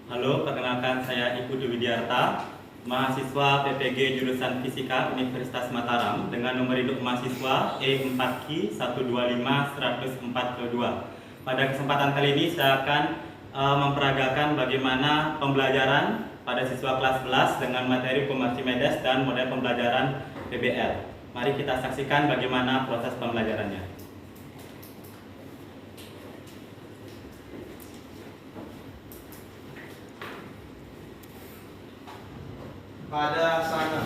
Halo, perkenalkan saya Ibu Dewi Diarta, mahasiswa PPG jurusan Fisika Universitas Mataram dengan nomor induk mahasiswa E4Q125-104-2. Pada kesempatan kali ini saya akan memperagakan bagaimana pembelajaran pada siswa kelas 11 dengan materi hukum Archimedes dan model pembelajaran PBL. Mari kita saksikan bagaimana proses pembelajarannya. Pada sana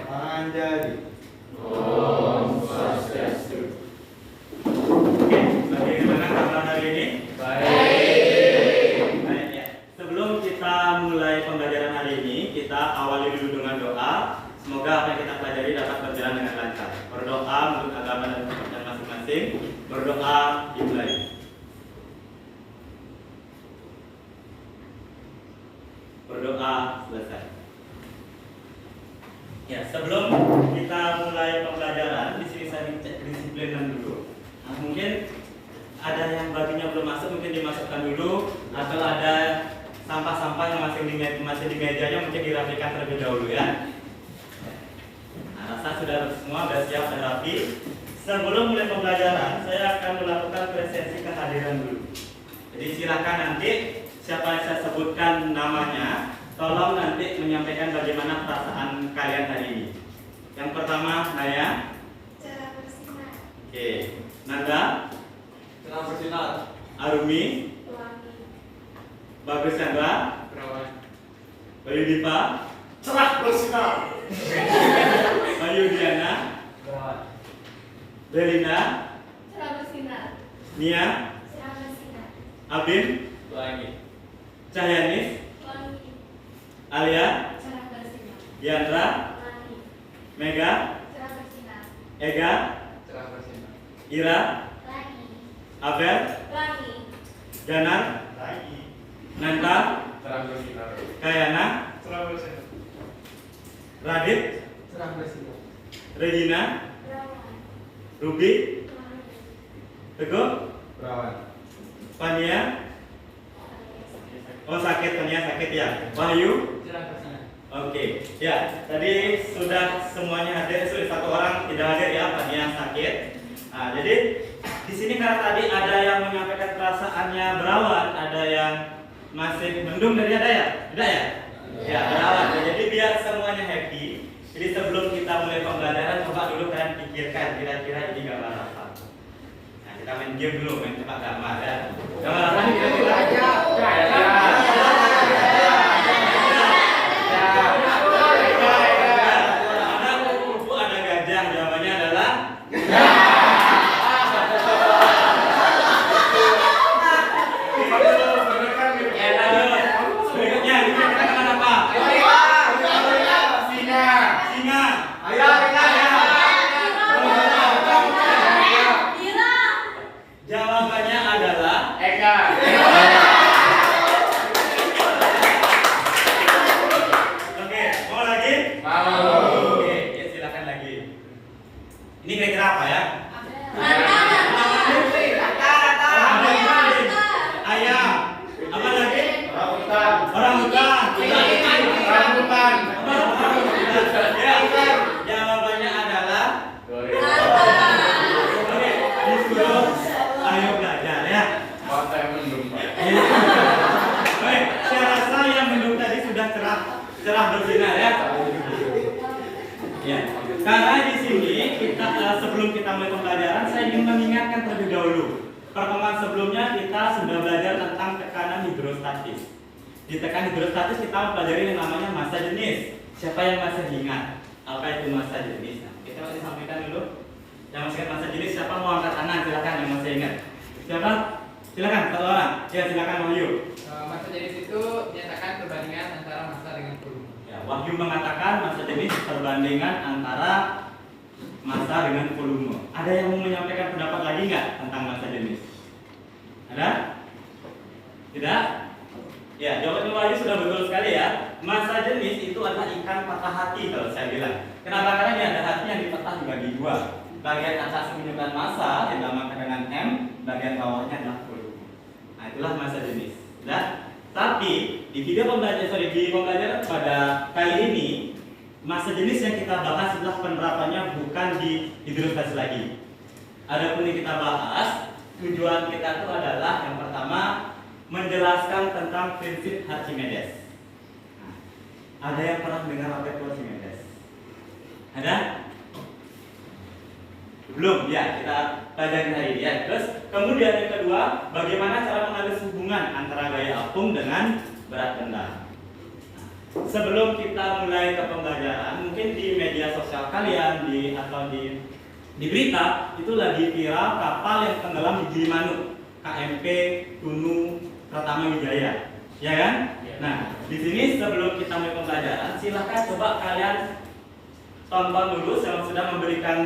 tangan jadi. Om Swastiastu. Oke, bagaimana kabar hari ini? Baik. Baik ya. Sebelum kita mulai pembelajaran hari ini, kita awali dulu dengan doa. Semoga apa yang kita pelajari dapat berjalan dengan lancar. Berdoa menurut agama dan kepercayaan masing-masing. Berdoa dimulai. Berdoa selesai. Ya, sebelum kita mulai pembelajaran, di sini saya cek kedisiplinan dulu. Nah, mungkin ada yang baginya belum masuk, mungkin dimasukkan dulu, atau ada sampah-sampah yang masih di mejanya mungkin dirapikan terlebih dahulu ya. Nah, rasa sudah semua sudah siap dan rapi. Sebelum mulai pembelajaran, saya akan melakukan presensi kehadiran dulu. Jadi silakan nanti siapa yang saya sebutkan namanya, tolong nanti menyampaikan bagaimana perasaan kalian hari ini. Yang pertama, Naya. Cerah bersinar. Oke. Nanda. Cerah bersinar. Arumi. Pelangi. Bagus Chandra. Perawan. Bayu Dipa. Cerah bersinar. Bayu Diana. Perawan. Belinda. Cerah bersinar. Nia. Cerah bersinar. Abin. Pelangi. Cahyanis. Pelangi. Alia. Cerah bersinar. Diandra. Pelangi. Mega. Cerah bersinar. Ega. Cerah bersinar. Ira. Pelangi. Abel. Pelangi. Janar. Lagi. Nanta. Cerah bersinar. Kayana. Cerah bersinar. Radit. Cerah bersinar. Regina. Perawan. Ruby. Pelangi. Teguh. Perawan. Pania. Oh sakit, Pania sakit ya. Wahyu. Cerah bersinar. Oke, ya tadi sudah semuanya hadir, sudah satu orang tidak hadir ya, Pania sakit. Nah, jadi di sini karena tadi ada yang menyampaikan perasaannya berawan, ada yang masih mendung dari ada ya, tidak ya? Ya berawan. Jadi biar semuanya happy. Jadi sebelum kita mulai pembelajaran, coba dulu kalian pikirkan kira-kira ini gambar apa. Nah, kita main game dulu, main tebak gambar ya. Gambar apa nih kira-kira? Ada kupu-kupu, ada gajah, jawabannya adalah berikutnya kita katakan apa? Singa. Bira. Jawabannya adalah Eka. oke, mau lagi? Mau. Oke, ya silakan lagi. Ini kira-kira apa ya? Ayam. Apa lagi? Orangutan. Orangutan. Orangutan. Ya, jawabannya adalah oke, disuruh ayo belajar ya. Mata yang mendung, Pak. Baik, saya rasa yang mendung tadi sudah cerah bersinar ya. Ya, karena di sini kita sebelum kita mulai pembelajaran, saya ingin mengingatkan terlebih dahulu. Pertemuan sebelumnya kita sudah belajar tentang tekanan hidrostatis. Di tekanan hidrostatis kita mempelajari yang namanya massa jenis. Siapa yang masih ingat apa itu massa jenis? Nah, kita masih sampaikan dulu. Yang masih ingat massa jenis, siapa mau angkat tangan? Silakan yang masih ingat. Siapa? Silakan satu orang. Ya silakan Wahyu. Massa jenis itu menyatakan perbandingan antara massa dengan volume. Ya, Wahyu mengatakan massa jenis perbandingan antara massa dengan volume. Ada yang mau menyampaikan pendapat lagi nggak tentang massa jenis? Ada? Tidak? Ya, jawaban Wahyu sudah betul sekali ya. Massa jenis itu adalah ikan patah hati kalau saya bilang. Kenapa? Karena dia ada hati yang dipecah dibagi dua. Bagian atas menunjukkan massa yang dinamakan dengan M, bagian bawahnya adalah volume. itulah masa jenis. Nah, tapi di pembelajaran pada kali ini masa jenis yang kita bahas adalah penerapannya bukan di hidrostasi lagi. Adapun yang kita bahas, tujuan kita itu adalah yang pertama menjelaskan tentang prinsip Archimedes. Nah, ada yang pernah dengar apa itu Archimedes? Ada? Belum, ya kita pelajari hari ini ya. Terus kemudian yang kedua, bagaimana cara menganalisis hubungan antara gaya apung dengan berat benda. Sebelum kita mulai ke pembelajaran, mungkin di media sosial kalian atau di berita itu lagi viral kapal yang tenggelam di Gilimanuk, KMP Tunu Pratama Wijaya, ya kan? Nah, di sini sebelum kita mulai pembelajaran, silahkan coba kalian tonton dulu. Saya sudah memberikan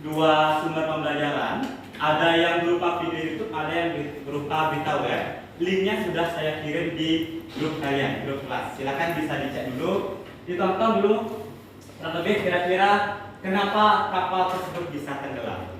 2 sumber pembelajaran. Ada yang berupa video YouTube, ada yang berupa berita web. Linknya sudah saya kirim di grup kalian, grup kelas. Silahkan bisa dicek dulu, ditonton dulu. Terlebih kira-kira kenapa kapal tersebut bisa tenggelam.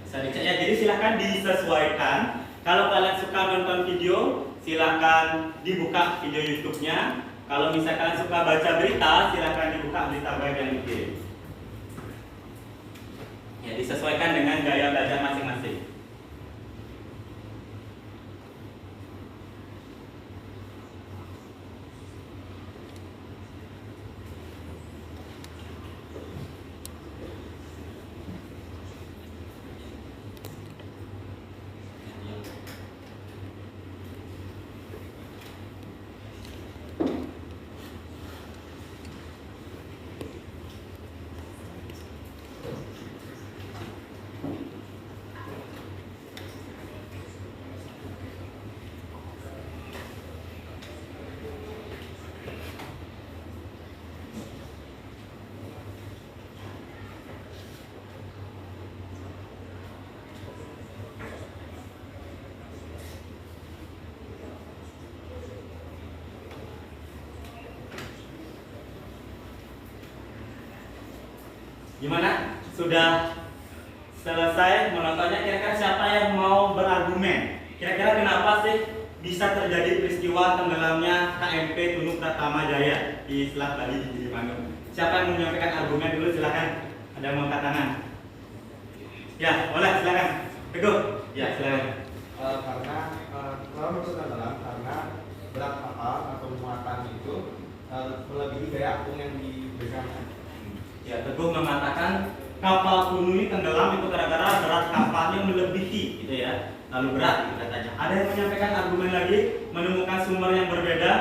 Bisa dicek ya, jadi silahkan disesuaikan. Kalau kalian suka nonton video, silahkan dibuka video YouTube-nya. Kalau misalkan kalian suka baca berita, silahkan dibuka berita web yang dikirim. Ya, disesuaikan dengan gaya belajar masing-masing. Gimana? Sudah selesai menontonnya? Kira-kira siapa yang mau berargumen? Kira-kira kenapa sih bisa terjadi peristiwa tenggelamnya KMP Tunu Pratama Jaya di Selat Bali di Gilimanuk? Siapa yang menyampaikan argumen dulu? Silakan. Ada yang angkat tangan? Ya, boleh silakan. Teguh. Ya, silakan. Karena kalau menurut tenggelam karena berat kapal atau muatan itu melebihi gaya apung yang diberikan. Ya, Teguh mengatakan kapal Tunu ini tenggelam itu gara-gara berat kapalnya melebihi, gitu ya. Lalu berat, gitu katanya. Ada yang menyampaikan argumen lagi, menemukan sumber yang berbeda?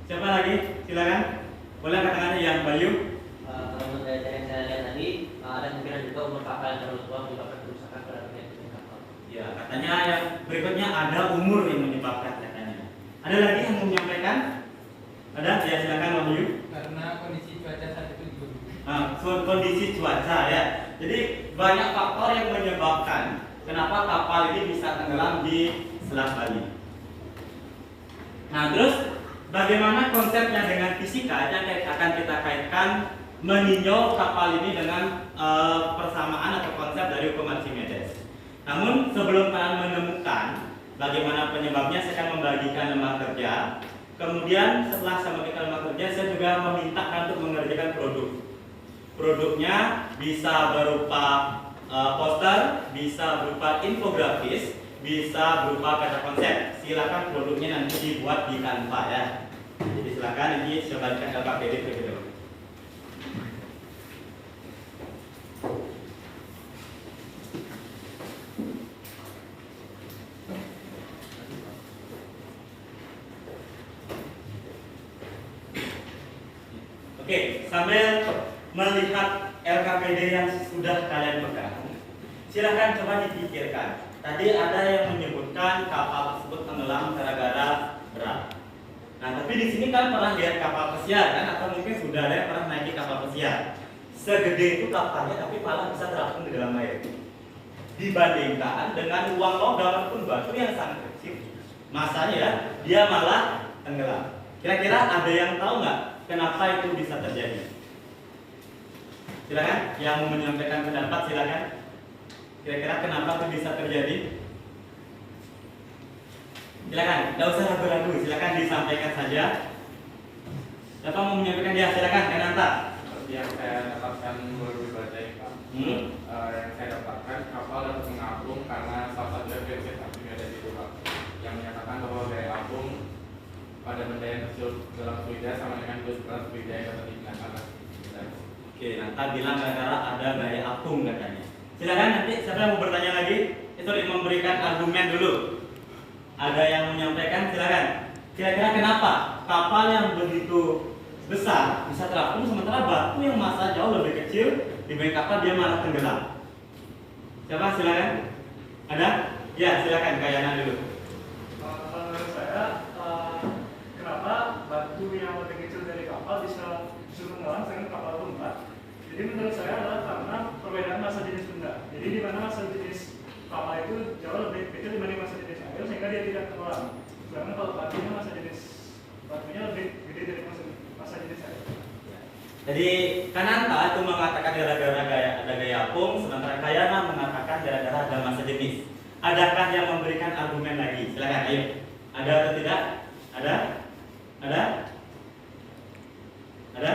Siapa lagi? Silakan. Boleh katakannya yang Bayu. Kalau menurut data yang saya lihat tadi, ada kemungkinan juga umur kapal yang terlalu tua menyebabkan kerusakan pada bagian kapal. Ya, katanya yang berikutnya ada umur yang menyebabkan katanya. Ada lagi yang mau menyampaikan? Ada? Ya, silakan Bayu. Karena kondisi cuaca saat itu juga. Kondisi cuaca ya. Jadi banyak faktor yang menyebabkan kenapa kapal ini bisa tenggelam di Selat Bali. Nah, terus bagaimana konsepnya dengan fisika yang akan kita kaitkan meninjau kapal ini dengan persamaan atau konsep dari hukum Archimedes. Namun sebelum kalian menemukan bagaimana penyebabnya, saya akan membagikan lembar kerja. Kemudian setelah saya membagikan lembar kerja, saya juga meminta kalian untuk mengerjakan produk. Produknya bisa berupa poster, bisa berupa infografis, bisa berupa kata konsep. Silakan produknya nanti dibuat di Canva ya. Jadi silakan ini saya bagikan ke Pak Dedi terlebih dahulu. Oke, sambil melihat LKPD yang sudah kalian pegang, silahkan coba dipikirkan. Tadi ada yang menyebutkan kapal tersebut tenggelam gara-gara berat. Nah, tapi di sini kan pernah lihat kapal pesiar kan, atau mungkin sudah ada yang pernah naiki kapal pesiar. Segede itu kapalnya, tapi malah bisa terapung di dalam air. Dibandingkan dengan uang logam ataupun batu yang sangat kecil. masanya ya, dia malah tenggelam. Kira-kira ada yang tahu nggak kenapa itu bisa terjadi? Silakan, yang mau menyampaikan pendapat silakan. Kira-kira kenapa itu bisa terjadi? Silakan, tidak usah ragu-ragu, silakan disampaikan saja. Siapa mau menyampaikan dia? Silakan, Kananta. Seperti yang saya dapatkan baru dibaca ya, Pak. Yang saya dapatkan kapal dapat mengapung karena salah satu efek apinya ada di situ, Pak. Yang menyatakan bahwa gaya apung pada benda yang kecil dalam fluida sama dengan berat fluida yang dapat digunakan. Oke, Nanta bilang gara-gara ada gaya apung katanya. Silakan nanti siapa yang mau bertanya lagi? Itu memberikan argumen dulu. Ada yang menyampaikan, silakan. Kira-kira kenapa kapal yang begitu besar bisa terapung sementara batu yang massa jauh lebih kecil dibanding kapal dia malah tenggelam? Siapa? Silakan. Ada? Ya, silakan Kayana dulu. Kalau menurut saya, kenapa batu yang lebih kecil dari kapal bisa tenggelam dengan kapal tempat? Jadi menurut saya adalah karena perbedaan massa jenis benda. Jadi di mana massa jenis kapal itu jauh lebih kecil dibanding massa jenis air sehingga dia tidak tenggelam. Sedangkan kalau batunya massa jenis batunya lebih gede dari massa jenis air. Jadi Kananta itu mengatakan gara-gara ada gaya apung, sementara Kayana mengatakan gara-gara ada massa jenis. Adakah yang memberikan argumen lagi? Silakan, ayo. Ada atau tidak? Ada? Ada? Ada?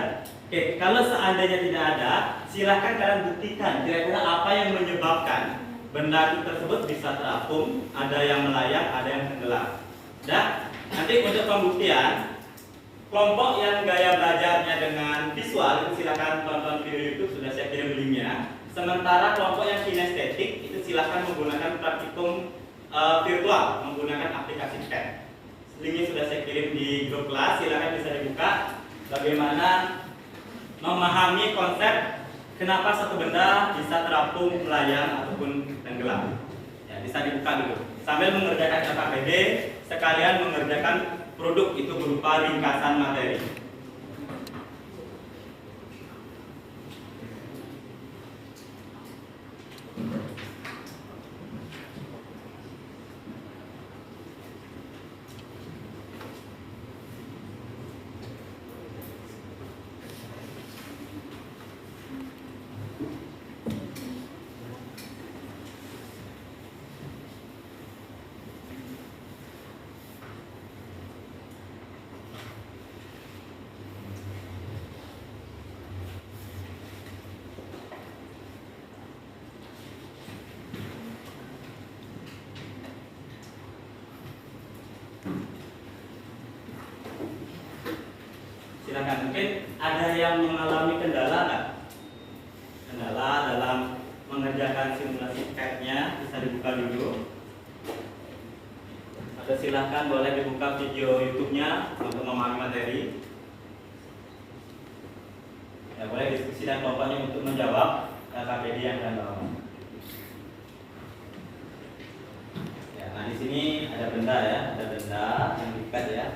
Oke, kalau seandainya tidak ada, silahkan kalian buktikan kira-kira apa yang menyebabkan benda tersebut bisa terapung, ada yang melayang, ada yang tenggelam. Nah, nanti untuk pembuktian, kelompok yang gaya belajarnya dengan visual itu silakan tonton video YouTube, sudah saya kirim linknya. Sementara kelompok yang kinestetik itu silakan menggunakan praktikum virtual, menggunakan aplikasi pen. Linknya sudah saya kirim di grup kelas, silakan bisa dibuka. Bagaimana memahami konsep kenapa satu benda bisa terapung, melayang ataupun tenggelam. Ya, bisa dibuka dulu. Sambil mengerjakan KKBD, sekalian mengerjakan produk itu berupa ringkasan materi. Silakan, mungkin ada yang mengalami kendala nggak? Kendala dalam mengerjakan simulasi CAD-nya, bisa dibuka dulu. Atau silahkan boleh dibuka video YouTube-nya untuk memahami materi. Ya, boleh diskusi dan kelompoknya untuk menjawab KKBD yang akan bawa. Ya, nah di sini ada benda ya, ada benda yang diikat ya.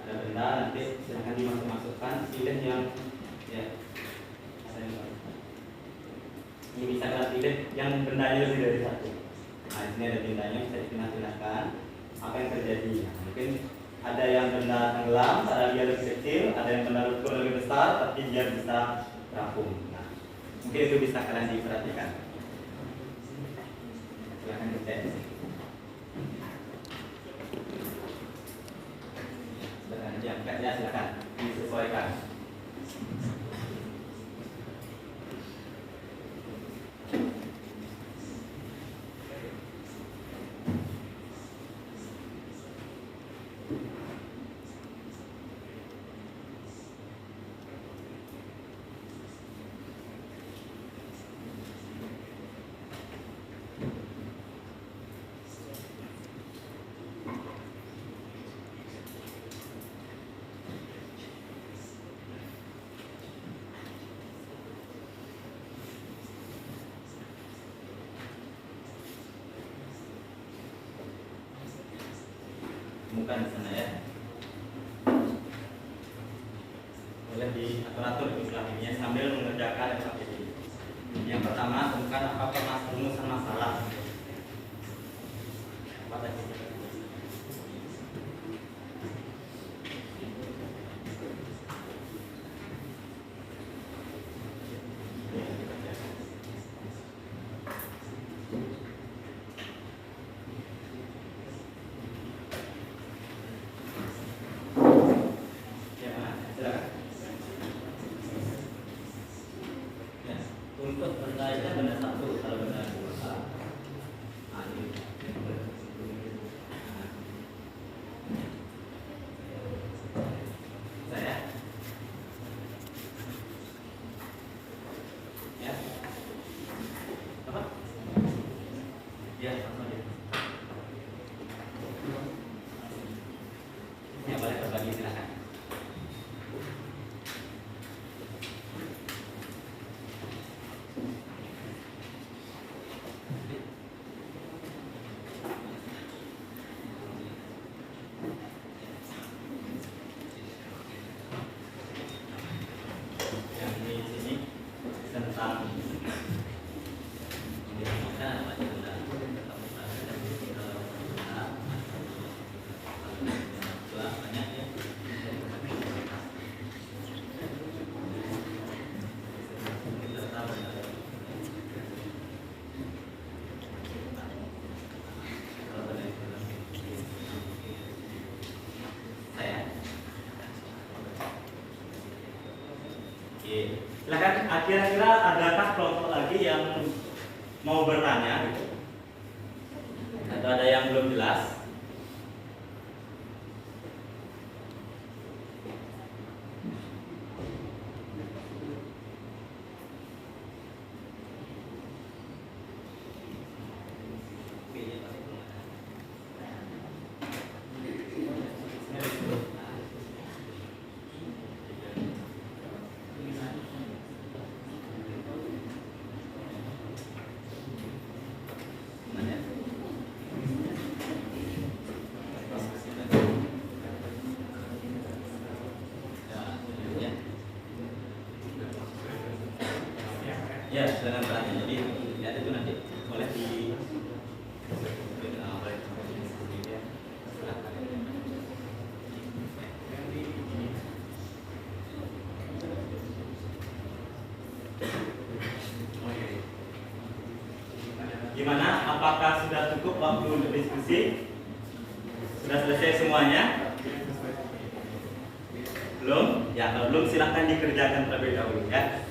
Ada benda, nanti silahkan dimasukkan pilih yang ya ini bisa kalian pilih yang bendanya lebih dari satu. Nah di sini ada bendanya, bisa dipilih-pilihkan apa yang terjadi. Nah, mungkin ada yang benda tenggelam karena dia lebih kecil, ada yang benda lumpur lebih besar tapi dia bisa terapung. Nah mungkin itu bisa kalian diperhatikan. Silahkan dicek. Ya, silakan disesuaikan. Bukan di sana ya. Boleh diatur-atur istilah-istilahnya sambil mengerjakan SKPD. Yang pertama, temukan apa rumusan masalah. Apa tadi? Ya, langsung aja. Ya, boleh berbagi, silakan. Yang di sini tentang silakan, kira-kira adakah kelompok lagi yang mau bertanya gitu? Atau ada yang belum jelas? Ya, silakan bertanya. Jadi lihat itu nanti boleh di gimana? Apakah sudah cukup waktu untuk diskusi? Sudah selesai semuanya? Belum? Ya, kalau belum silahkan dikerjakan terlebih dahulu ya.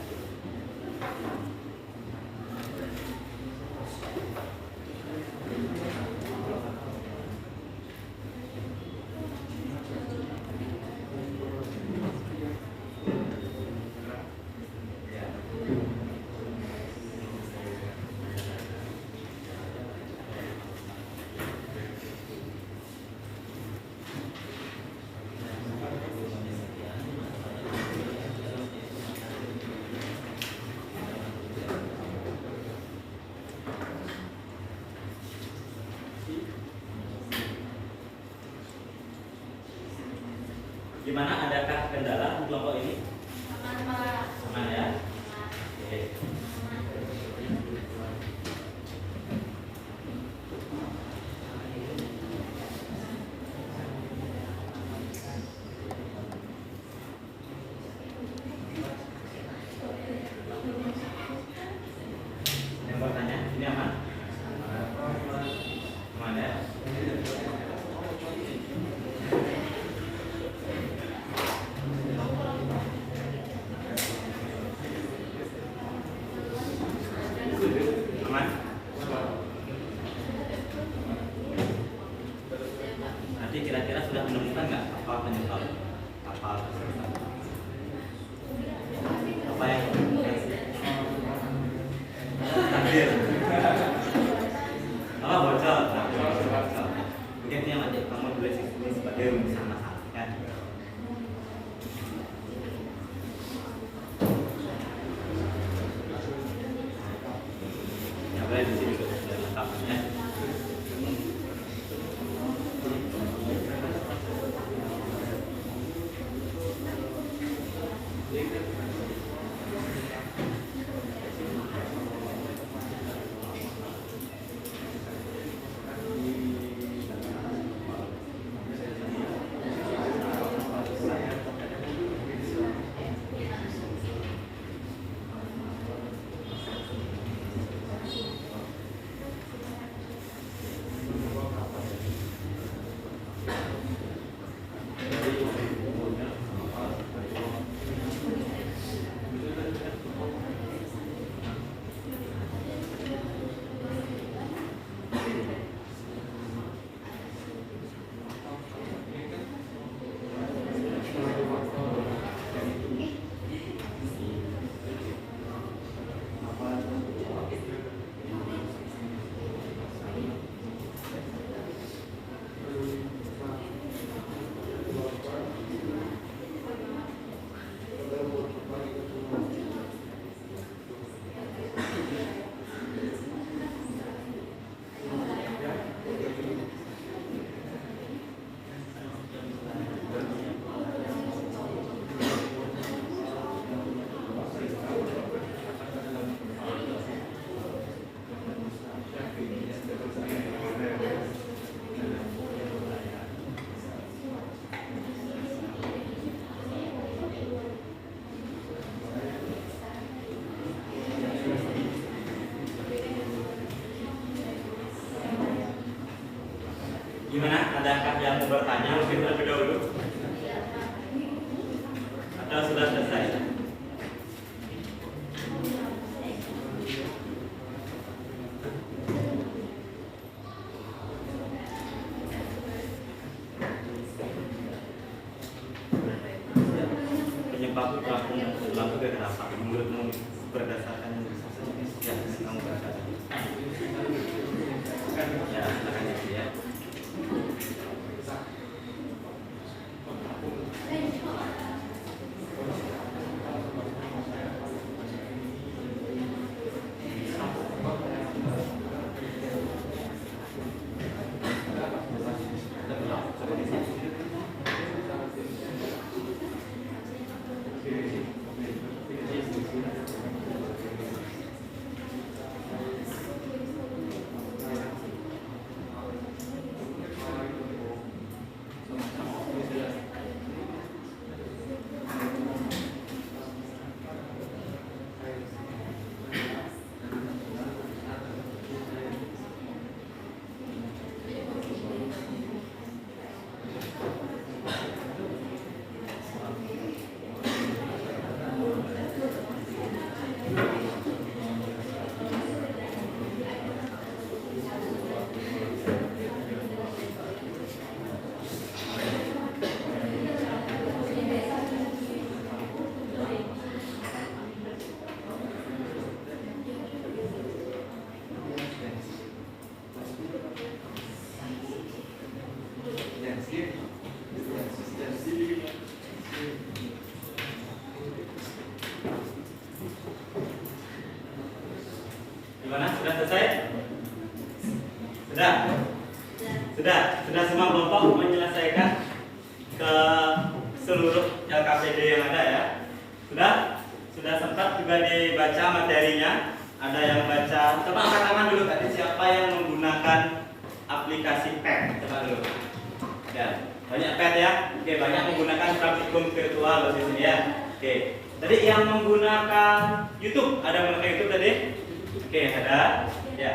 Gimana? Adakah kendala di kelompok ini? Aman ya? Oke. Yang bertanya, ini aman? Aman ya? Aman? Nanti kira-kira sudah menemukan nggak apa penyebab apa kesulitan? Apa yang takdir? Oh, bocor. Mungkin itu yang aja kamu tulis ini sebagai rumusan masalah kan? Ya boleh di sini sudah lengkap ya. Gimana? Adakah yang mau bertanya mungkin terlebih dahulu? Atau sudah selesai? Penyebab pelaku itu kenapa? Menurutmu berdasarkan yang kamu baca tadi? Ya, silakan ya. Gimana? Sudah selesai? Sudah? Sudah semua kelompok menyelesaikan ke seluruh LKPD yang ada ya? Sudah sempat juga dibaca materinya. Ada yang baca, coba angkat tangan dulu tadi siapa yang menggunakan aplikasi PET? Coba dulu. Ya, banyak PET ya? Oke, banyak menggunakan praktikum virtual di sini ya. Oke, tadi yang menggunakan YouTube, ada menggunakan YouTube tadi? Oke, ada. Ya.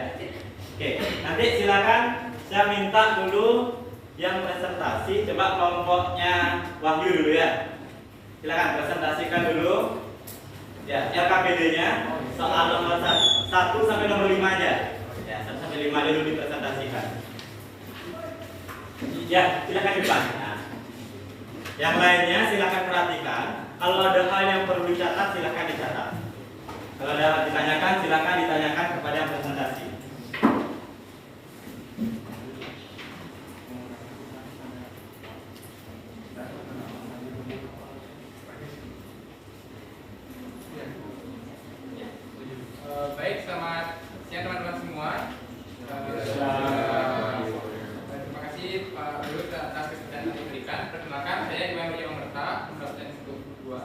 Oke, nanti silakan saya minta dulu yang presentasi, coba kelompoknya Wahyu dulu ya. Silakan presentasikan dulu. Ya, LKPD-nya soal nomor 1 sampai nomor 5 aja. Ya, 1 sampai 5 dulu dipresentasikan. Ya, silakan di depan. Nah, yang lainnya silakan perhatikan. Kalau ada hal yang perlu dicatat, silakan dicatat. Kalau ada ditanyakan, silakan ditanyakan kepada yang presentasi. Baik, selamat siang teman-teman semua. Terima kasih Pak Lut atas kesempatan yang diberikan. Perkenalkan, saya Iwan Budi Omerta, nomor absen 2.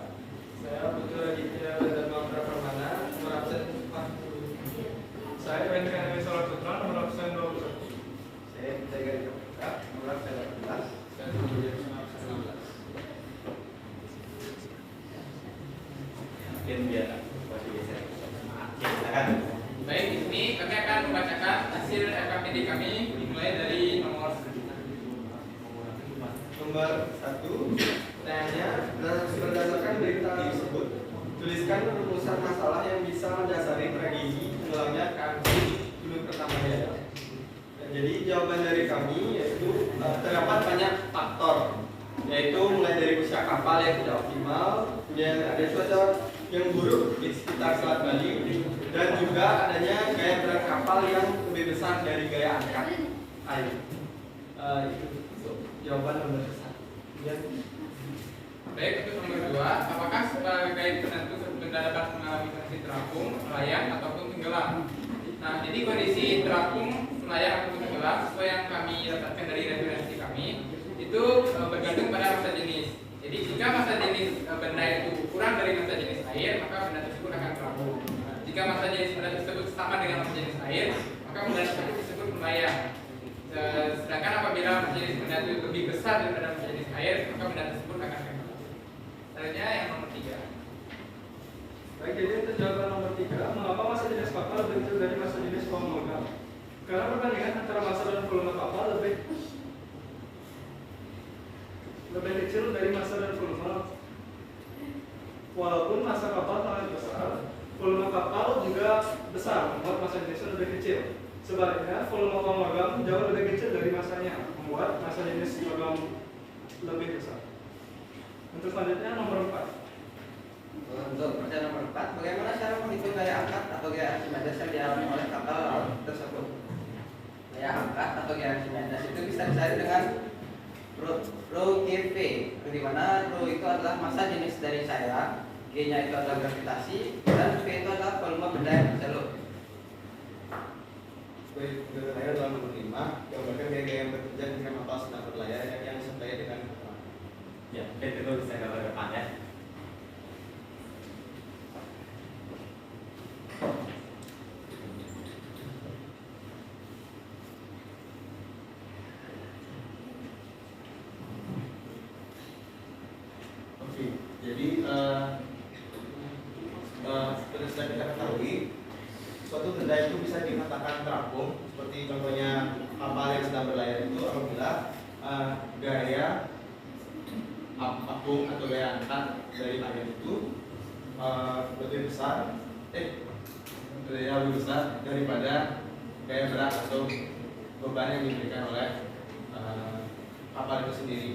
Saya Putra Aditya Dharma Pramana, nomor absen 40. Saya Wendy Solar Putra, nomor absen 21. Saya Jaga Dika, nomor absen 18. Dan kemudian nomor absen 16. Mungkin biar masih bisa. Oke, silakan. Baik, di sini kami akan membacakan hasil LKPD kami dimulai dari nomor 1. Nomor 1, pertanyaannya berdasarkan berita tersebut, tuliskan rumusan masalah yang bisa mendasari tragedi tenggelamnya KMP Gunung Pertamajaya. Jadi jawaban dari kami yaitu terdapat banyak faktor, yaitu mulai dari usia kapal yang tidak optimal, kemudian ada cuaca yang buruk di sekitar Selat Bali, dan juga adanya gaya berat kapal yang lebih besar dari gaya angkat air. Itu jawaban nomor 1. Baik, untuk nomor 2, apakah sebagai penentu benda dapat mengalami kondisi terapung, melayang, ataupun tenggelam? Nah, jadi kondisi terapung, melayang, ataupun tenggelam sesuai yang kami dapatkan dari referensi kami itu bergantung pada massa jenis. Jadi jika massa jenis benda itu kurang dari massa jenis air, maka benda tersebut akan terapung. Jika massa jenis benda tersebut sama dengan massa jenis air, maka benda tersebut disebut melayang. Sedangkan apabila massa jenis benda itu lebih besar daripada massa jenis air, maka benda tersebut akan tenggelam. Selanjutnya yang nomor 3. Baik, jadi untuk jawaban nomor 3, mengapa massa jenis kapal lebih kecil dari massa jenis volume logam? Karena perbandingan antara massa dan volume kapal lebih kecil dari massa dan volume. Walaupun massa kapal sangat besar, volume kapal juga besar, membuat massa jenisnya lebih kecil. Sebaliknya, volume logam jauh lebih kecil dari massanya, membuat massa jenis logam lebih besar. Untuk selanjutnya nomor 4. Untuk pertanyaan nomor 4, bagaimana cara menghitung gaya angkat atau gaya Archimedes yang dialami oleh kapal laut tersebut? Gaya angkat atau gaya Archimedes itu bisa dicari dengan rho GV, di mana rho itu adalah massa jenis dari cairan, G-nya itu adalah gravitasi, dan V itu adalah volume benda yang berjalur. Baik, menurut saya dalam nomor 5, gambarkan gaya-gaya yang bekerja ketika kapal sedang berlayar yang disertai dengan Ya, itu bisa gambar depan ya. Oke, jadi seperti sudah kita ketahui, suatu benda itu bisa dikatakan terapung, seperti contohnya kapal yang sedang berlayar itu apabila gaya apung atau gaya angkat dari air itu lebih besar, lebih besar daripada gaya berat atau beban yang diberikan oleh kapal itu sendiri.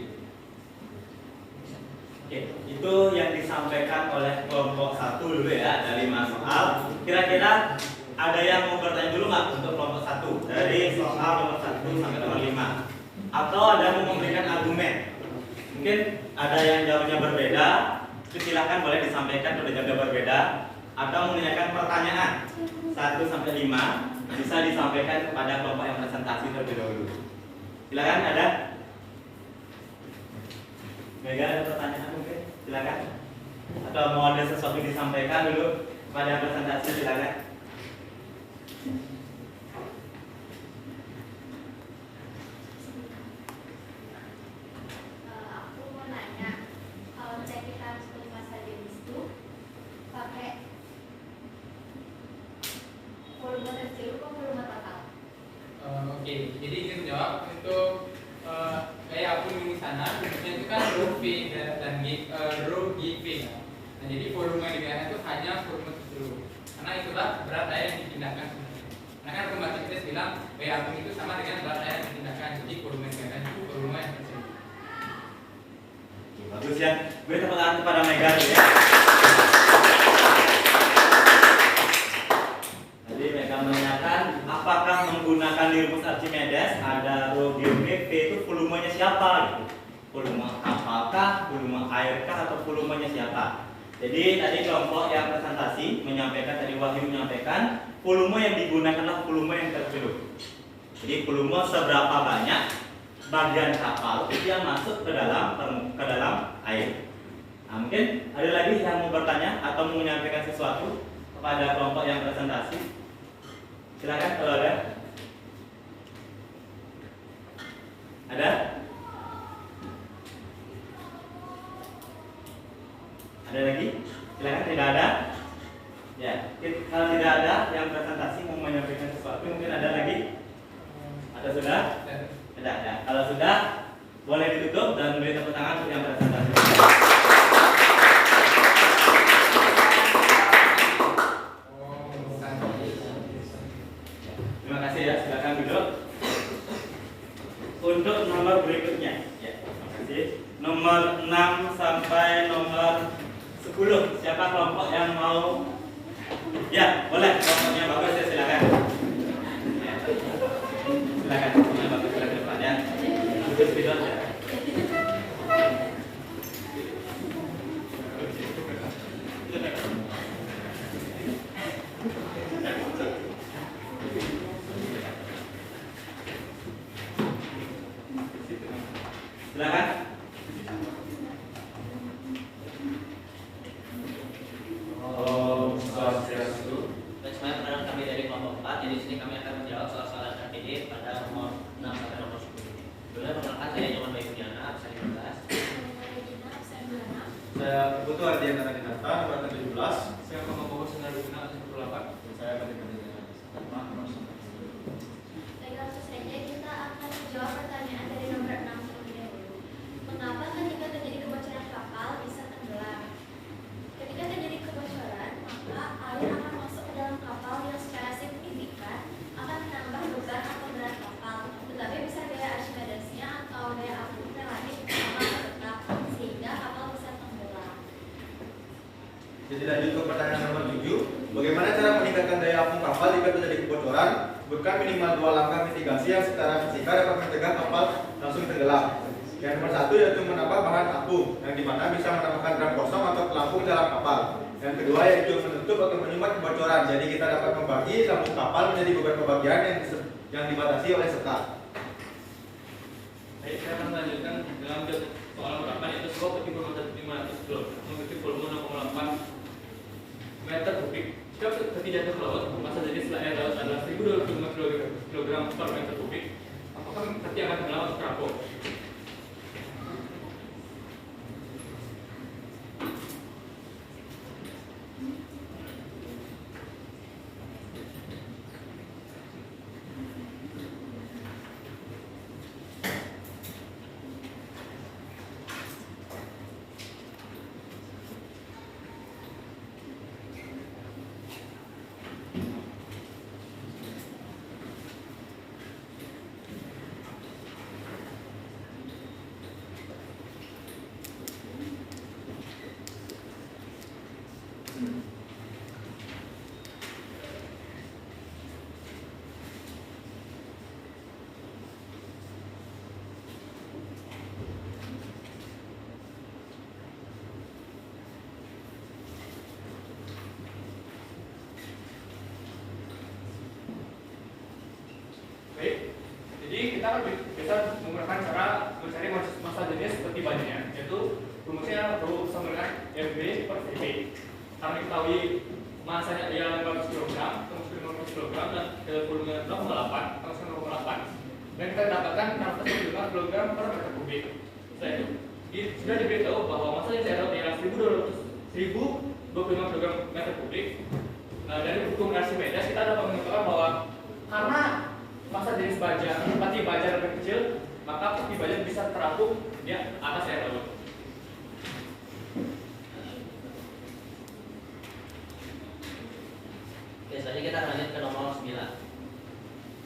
Oke, itu yang disampaikan oleh kelompok 1 dulu ya dari Mas Soal. Kira-kira ada yang mau bertanya dulu nggak untuk kelompok 1 dari soal nomor 1 sampai nomor 5? Atau ada yang mau memberikan argumen? Mungkin ada yang jawabnya berbeda, silakan boleh disampaikan kalau jawabnya berbeda. Atau menanyakan pertanyaan 1 sampai 5 bisa disampaikan kepada kelompok yang presentasi terlebih dahulu. Silakan ada. Mega ada pertanyaan mungkin? Silakan. Atau mau ada sesuatu disampaikan dulu pada presentasi, silakan. Aku mau nanya, kalau misalnya kita harus beli massa jenis itu pakai volume terkecil atau volume total? Oke, jadi izin menjawab untuk kayak apung di sana, rumusnya itu kan rho V dan rho GV. Nah, jadi volume yang digunakan itu hanya volume terseluruh. Karena itulah berat air yang dipindahkan. Karena kan pembaca kita bilang kayak apung itu sama dengan berat air yang dipindahkan. Jadi volume yang digunakan itu volume yang terseluruh. Bagus ya. Beri tepuk tangan kepada Mega dulu ya. Jadi Mega menanyakan apakah menggunakan rumus Archimedes ada rho GV, V itu volumenya siapa gitu. Volume kapalkah, volume airkah, atau volumenya siapa? Jadi tadi kelompok yang presentasi menyampaikan, tadi Wahyu menyampaikan volume yang digunakan adalah volume yang terseluruh. Jadi volume seberapa banyak bagian kapal itu yang masuk ke dalam air. Nah, mungkin ada lagi yang mau bertanya atau mau menyampaikan sesuatu kepada kelompok yang presentasi. Silakan kalau ada. Ada? Ada lagi? Silakan, tidak ada? Ya, kalau tidak ada yang presentasi mau menyampaikan sesuatu, mungkin ada lagi? Ada sudah? Tidak ada. Kalau sudah, boleh ditutup dan beri tepuk tangan untuk yang presentasi. Terima kasih ya, silakan duduk. Untuk nomor berikutnya, ya, terima kasih. Nomor 6 sampai nomor 10. Siapa kelompok yang mau? Ya, boleh. Kelompoknya bagus ya, silakan. Ya. Silakan, kelompoknya bagus, silakan depan ya. Bagus video ya. Silakan. Dan semuanya pendengar kami dari kelompok 4. Jadi di sini kami akan menjawab soal-soal RPD pada nomor 6 sampai nomor 10. Dulu perkenalkan saya Nyoman Bayu Budiana, absen 15. Saya butuh Ardiana Dinata, angkatan 17. Saya mau fokus dengan Luna 18. Dan saya akan dikerjakan. Baik, langsung saja kita akan menjawab pertanyaan dari nomor 6 terlebih dahulu. Jadi lanjut ke pertanyaan nomor 7. Bagaimana cara meningkatkan daya apung kapal jika terjadi kebocoran? Sebutkan minimal 2 langkah mitigasi yang secara fisika dapat mencegah kapal langsung tenggelam. Yang nomor 1 yaitu menambah bahan apung, yang dimana bisa menambahkan drum kosong atau pelampung dalam kapal. Yang kedua yaitu menutup atau menyumbat kebocoran. Jadi kita dapat membagi lambung kapal menjadi beberapa bagian yang dibatasi oleh sekat. Baik, saya akan melanjutkan dalam soal berapa yaitu sebuah peti bermuatan 500 kg memiliki volume 0,8 meter kubik. Jika peti jatuh ke laut, massa jenis air laut adalah 1.025 kg per meter kubik. Apakah peti akan tenggelam atau terapung? Baik, jadi kita bisa menggunakan cara mencari massa jenis seperti banyak, yaitu rumusnya rho sama dengan FB per VB. Karena diketahui massanya dia 500 kg, terus 500 kg dan volume 0,8, terus 0,8. Dan kita dapatkan 605 kg per meter kubik. Setelah itu sudah diberitahu bahwa massa yang saya dapat ialah 1.025 kg meter kubik. Nah, dari hukum Archimedes kita dapat menentukan bahwa karena massa jenis baja, peti baja lebih kecil, maka peti baja bisa terapung di atas air laut. Oke, selanjutnya kita lanjut ke nomor 9.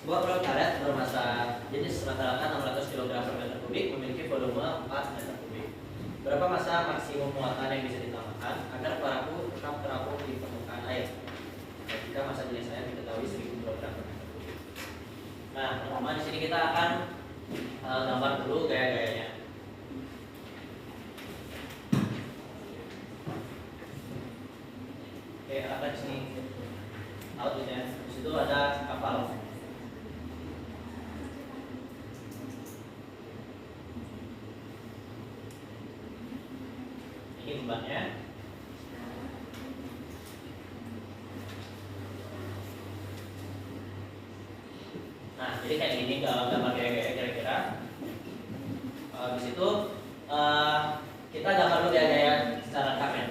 Sebuah perahu karet bermassa jenis rata-rata 600 kg per meter kubik memiliki volume 4 meter kubik. Berapa massa maksimum muatan yang bisa ditambahkan agar perahu tetap terapung di permukaan air? Jika massa jenis air diketahui 1.000 kg per meter kubik. Nah, pertama di sini kita akan gambar dulu gaya-gayanya. Oke, ada di sini outputnya. Di situ ada kapal. Ini bebannya. Nah, jadi kayak gini gambar gaya-gaya kira-kira. Di situ kita gambar dulu gaya-gaya secara lengkap ya.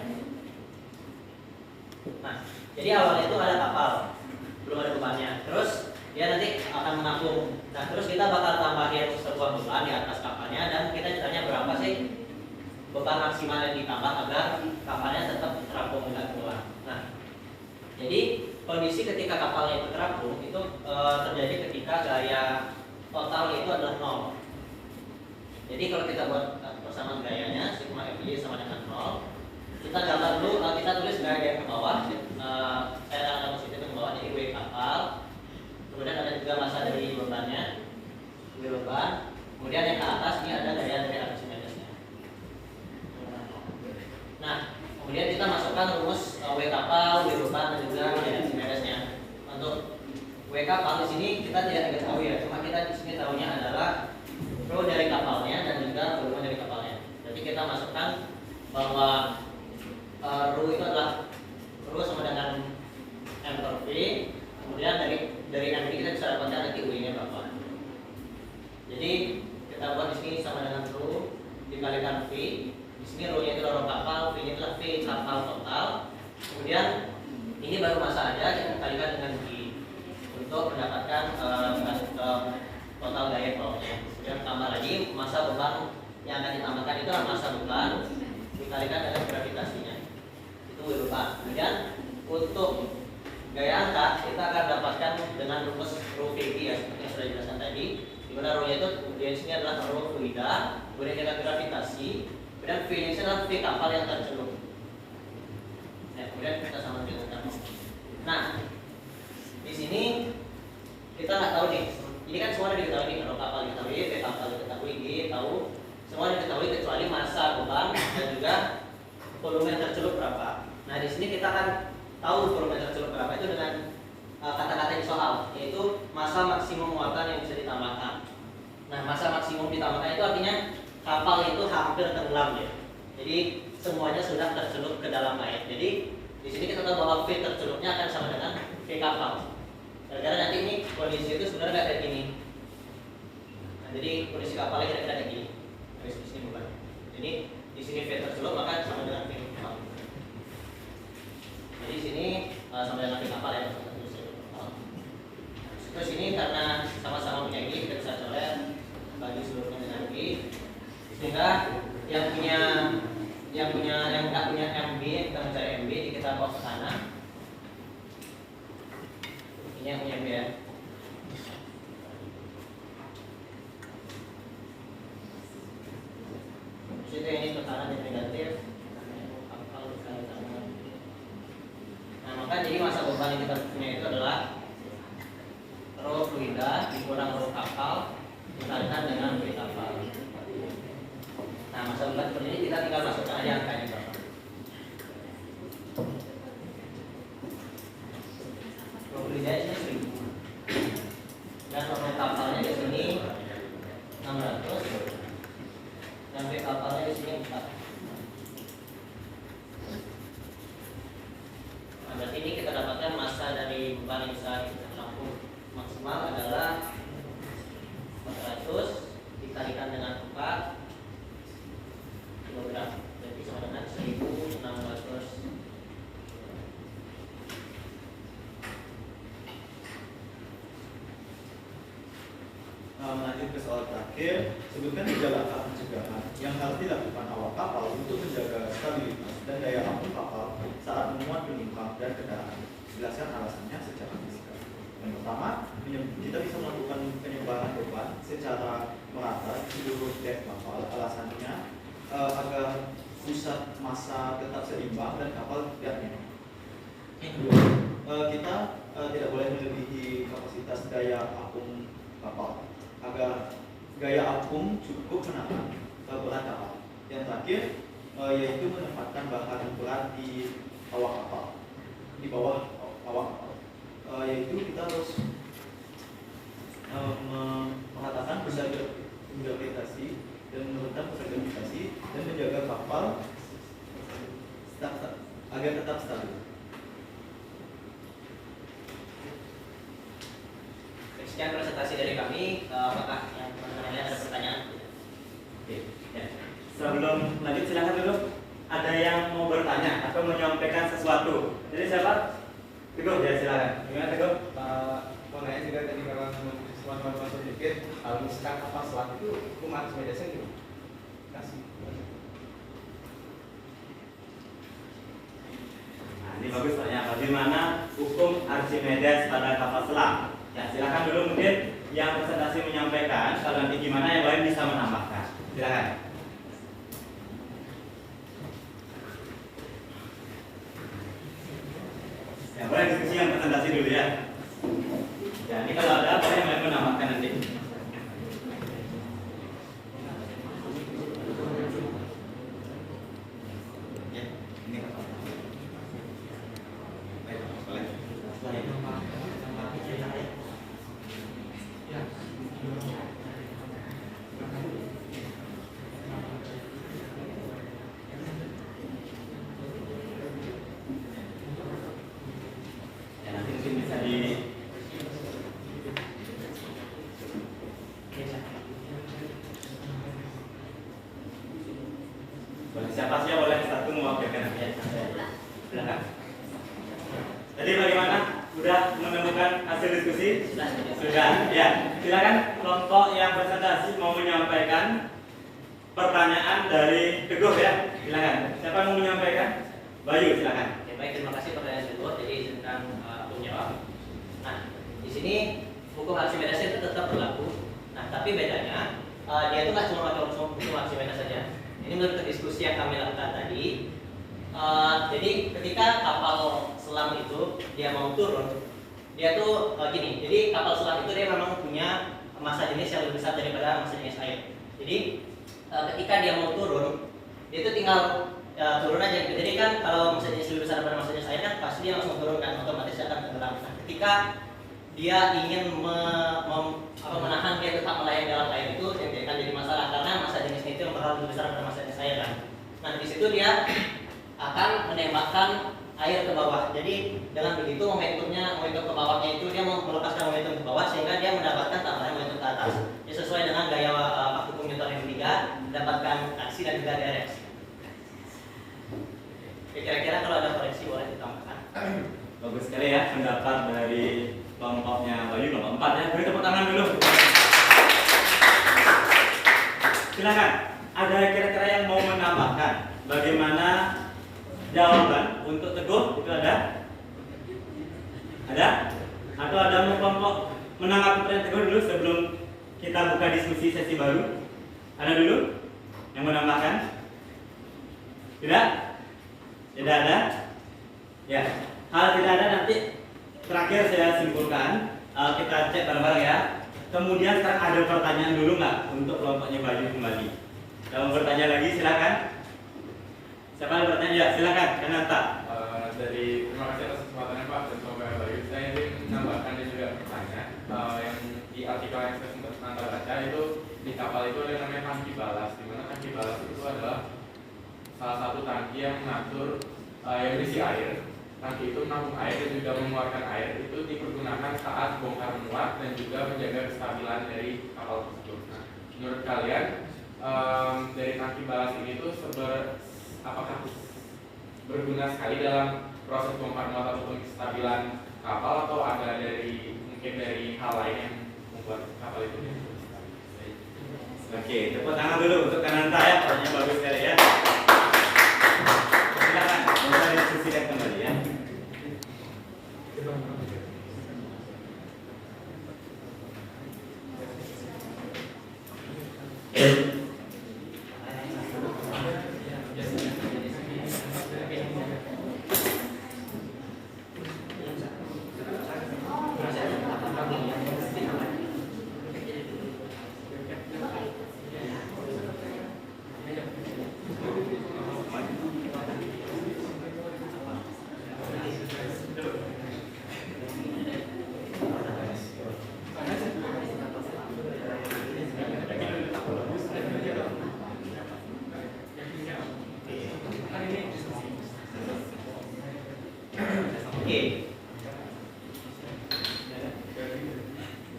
Nah, jadi awalnya itu ada kapal, belum ada bebannya. Terus dia nanti akan menampung. Nah, terus kita bakal tambahin sebuah beban di atas kapalnya dan kita ditanya berapa sih beban maksimal yang ditambah agar kapalnya tetap terapung nggak keluar. Nah, jadi kondisi ketika kapalnya itu terapung itu terjadi ketika gaya total itu adalah 0. Jadi kalau kita buat persamaan gayanya sigma FY sama dengan 0, kita gambar dulu, kita tulis gaya ke bawah, ada positif ke bawah, jadi W kapal. Kemudian ada juga massa dari bebannya, W beban. Kemudian yang ke atas ini ada gaya dari Archimedesnya. Nah, kemudian kita masukkan rumus W kapal, W beban dan juga gaya Archimedesnya. Untuk W kapal di sini kita tidak tahu ya, cuma kita di sini tahunya adalah rho dari kapalnya dan juga volume dari kapalnya. Jadi kita masukkan bahwa rho itu adalah rho sama dengan M per V. Kemudian dari M ini kita bisa dapatkan nanti U nya berapa. Jadi kita buat di sini sama dengan rho dikalikan V. Di sini rho nya itu rho kapal, V nya adalah V kapal total. Kemudian ini baru massa aja, kita kalikan dengan G untuk mendapatkan total gaya bawahnya. Kemudian tambah lagi massa beban yang akan ditambahkan itu adalah massa beban dikalikan dengan gravitasinya. Itu beban. Kemudian untuk gaya angkat kita akan dapatkan dengan rumus rho VB ya, seperti yang sudah dijelaskan tadi. Di mana rho nya itu di sini adalah rho fluida, kemudian kita gravitasi, kemudian V nya adalah V kapal yang tercelupkan. Ya, kemudian kita sama dengan Trapung. Nah, di sini kita nggak tahu nih. Ini kan semua udah diketahui nih, kalau kapal diketahui, kapal diketahui, tahu, semua diketahui kecuali massa beban dan juga volume tercelup berapa. Nah, di sini kita kan tahu volume tercelup berapa itu dengan kata-kata di soal, yaitu massa maksimum muatan yang bisa ditambahkan. Nah, massa maksimum ditambahkan itu artinya kapal itu hampir tenggelam ya. Jadi semuanya sudah tercelup ke dalam air. Jadi di sini kita tahu bahwa V tercelupnya akan sama dengan V kapal. Gara-gara nanti ini kondisi itu sebenarnya nggak kayak gini. Nah, jadi kondisi kapalnya kira-kira kayak gini. Dari sini bukan. Jadi di sini V tercelup maka sama dengan V kapal. Jadi di sini sama dengan V kapal ya. Terus ini karena sama-sama punya I, kita bisa coret bagi seluruhnya dengan I, sehingga yang nggak punya MB, kita mencari MB, jadi kita bawa ke sana. Ini yang punya MB ya. Terus itu ini tekanan yang negatif. Nah, maka jadi massa beban yang kita punya itu adalah rho fluida dikurang rho kapal dikalikan dengan V kapal. Nah, masa beban seperti ini kita tinggal masukkan aja angkanya berapa. Rho fluida ini 1000 dan rho kapalnya di sini 600 dan V kapalnya di sini 4. Nah, berarti ini kita dapatkan massa dari beban yang bisa kita tampung maksimal adalah 400 dikalikan dengan 4 kg, jadi sama dengan 1600. Lanjut ke soal terakhir, sebutkan 3 langkah pencegahan yang harus dilakukan awak kapal untuk menjaga stabilitas dan daya apung kapal saat memuat penumpang dan kendaraan. Jelaskan alasannya secara fisika. Yang pertama, kita bisa melakukan penyebaran beban secara merata di seluruh dek kapal. Alasannya agar pusat massa tetap seimbang dan kapal tidak menyebar. Yang kedua, kita tidak boleh melebihi kapasitas daya apung kapal agar gaya apung cukup menahan berat kapal. Yang terakhir, yaitu menempatkan bahan berat di awak kapal, di bawah awak kapal. Yaitu kita harus mengatakan pusat gravitasi dan menurunkan pusat gravitasi dan menjaga kapal agar tetap stabil. Sekian presentasi dari kami. Apakah yang teman-teman ada pertanyaan? Oke. Ya. Sebelum lanjut silakan dulu. Ada yang mau bertanya atau menyampaikan sesuatu. Jadi siapa? Teguh, ya silakan. Gimana Teguh? Mau nanya juga tadi kalau teman-teman sedikit, kalau misalkan kapal selam itu hukum Archimedes itu kasih. Nah, ini bagus tanya. Bagaimana hukum Archimedes pada kapal selam? Ya, silakan dulu mungkin yang presentasi menyampaikan. Kalau nanti gimana yang lain bisa menambahkan. Silakan. Ya, boleh diskusi yang presentasi dulu ya. Ya, ini kalau ada apa yang lain menambahkan nanti. Ya, ini kapal. Baik, boleh. Ya, nanti mungkin bisa di boleh siapa sih yang boleh satu mewakilkan nanti ya. Silakan. Tadi bagaimana? Sudah menemukan hasil diskusi? Sudah. Ya. Silakan kelompok yang presentasi mau menyampaikan pertanyaan dari Teguh ya. Silakan. Siapa yang mau menyampaikan? Bayu, silakan. Oke, baik, terima kasih pertanyaan Teguh. Jadi izinkan aku menjawab. Nah, di sini hukum Archimedes itu tetap berlaku. Nah, tapi bedanya dia itu nggak cuma pakai hukum Archimedes saja. Ini menurut diskusi yang kami lakukan tadi, Jadi ketika kapal selam itu dia mau turun, dia tuh gini. Jadi kapal selam itu dia memang punya massa jenis yang lebih besar daripada massa jenis air. Jadi ketika dia mau turun, dia itu tinggal turun aja gitu. Jadi kan kalau massa jenis lebih besar daripada massa jenis air kan pasti dia langsung turun kan, otomatis dia akan tenggelam. Nah, ketika dia ingin menahan dia tetap melayang dalam air itu yang akan jadi masalah karena massa jenisnya itu yang bakal lebih besar daripada massa jenis air kan. Nah di situ dia akan menembakkan air ke bawah. Jadi dengan begitu momentum ke bawahnya itu dia melepaskan momentum ke bawah sehingga dia mendapatkan tambahan momentum ke atas. Dia sesuai dengan gaya hukum Newton yang ketiga, mendapatkan aksi dan juga direksi. Kira-kira kalau ada koreksi boleh ditambahkan. Bagus sekali ya pendapat dari kelompoknya Bayu, kelompok 4 ya. Beri tepuk tangan dulu. Silakan. Ada kira-kira yang mau menambahkan bagaimana jawaban untuk Teguh itu ada? Ada? Atau ada mau kelompok menanggapi pertanyaan Teguh dulu sebelum kita buka diskusi sesi baru? Ada dulu yang menambahkan? Tidak? Tidak ada? Ya. Hal tidak ada nanti terakhir saya simpulkan. Kita cek bareng-bareng ya. Kemudian sekarang ada pertanyaan dulu nggak untuk kelompoknya Bayu kembali? Kalau bertanya lagi silakan. Siapa yang bertanya? Ya, silakan. Kenapa? Terima kasih atas kesempatannya Pak dan Bapak Bayu. Saya ingin menambahkan dan juga bertanya yang di artikel yang saya sempat pernah baca itu di kapal itu ada yang namanya tangki balas. Di mana tangki balas itu adalah salah satu tangki yang mengatur yang berisi air. Tangki itu menampung air dan juga mengeluarkan air. Itu dipergunakan saat bongkar muat dan juga menjaga kestabilan dari kapal tersebut. Nah, menurut kalian dari tangki balas ini tuh apakah berguna sekali dalam proses bongkar muat ataupun kestabilan kapal atau ada mungkin dari hal lain yang membuat kapal itu stabil? Oke, tepuk tangan dulu untuk Kananta ya, pertanyaan bagus sekali ya. Silakan, kita diskusikan kembali ya.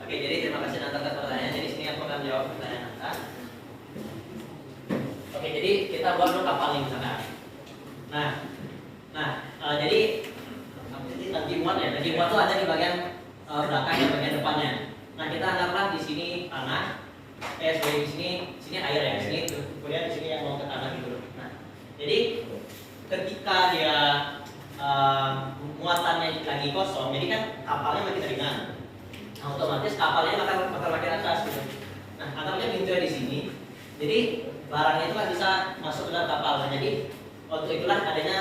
Oke, jadi terima kasih Nanta atas pertanyaan. Jadi sini aku akan jawab pertanyaan Nanta. Oke, jadi kita buat dulu kapal ini misalkan. Jadi tangki muat ya. Tangki muat itu ada di bagian belakang dan bagian depannya. Nah, kita anggaplah di sini tanah, di sini air ya, di sini kemudian di sini yang mau ke tanah gitu. Nah, jadi ketika dia muatannya lagi kosong, jadi kan kapalnya makin ringan. Nah, otomatis kapalnya bakal makin atas gitu. Nah, anggapnya pintunya di sini. Jadi barangnya itu kan bisa masuk ke dalam kapal. Nah, jadi waktu itulah adanya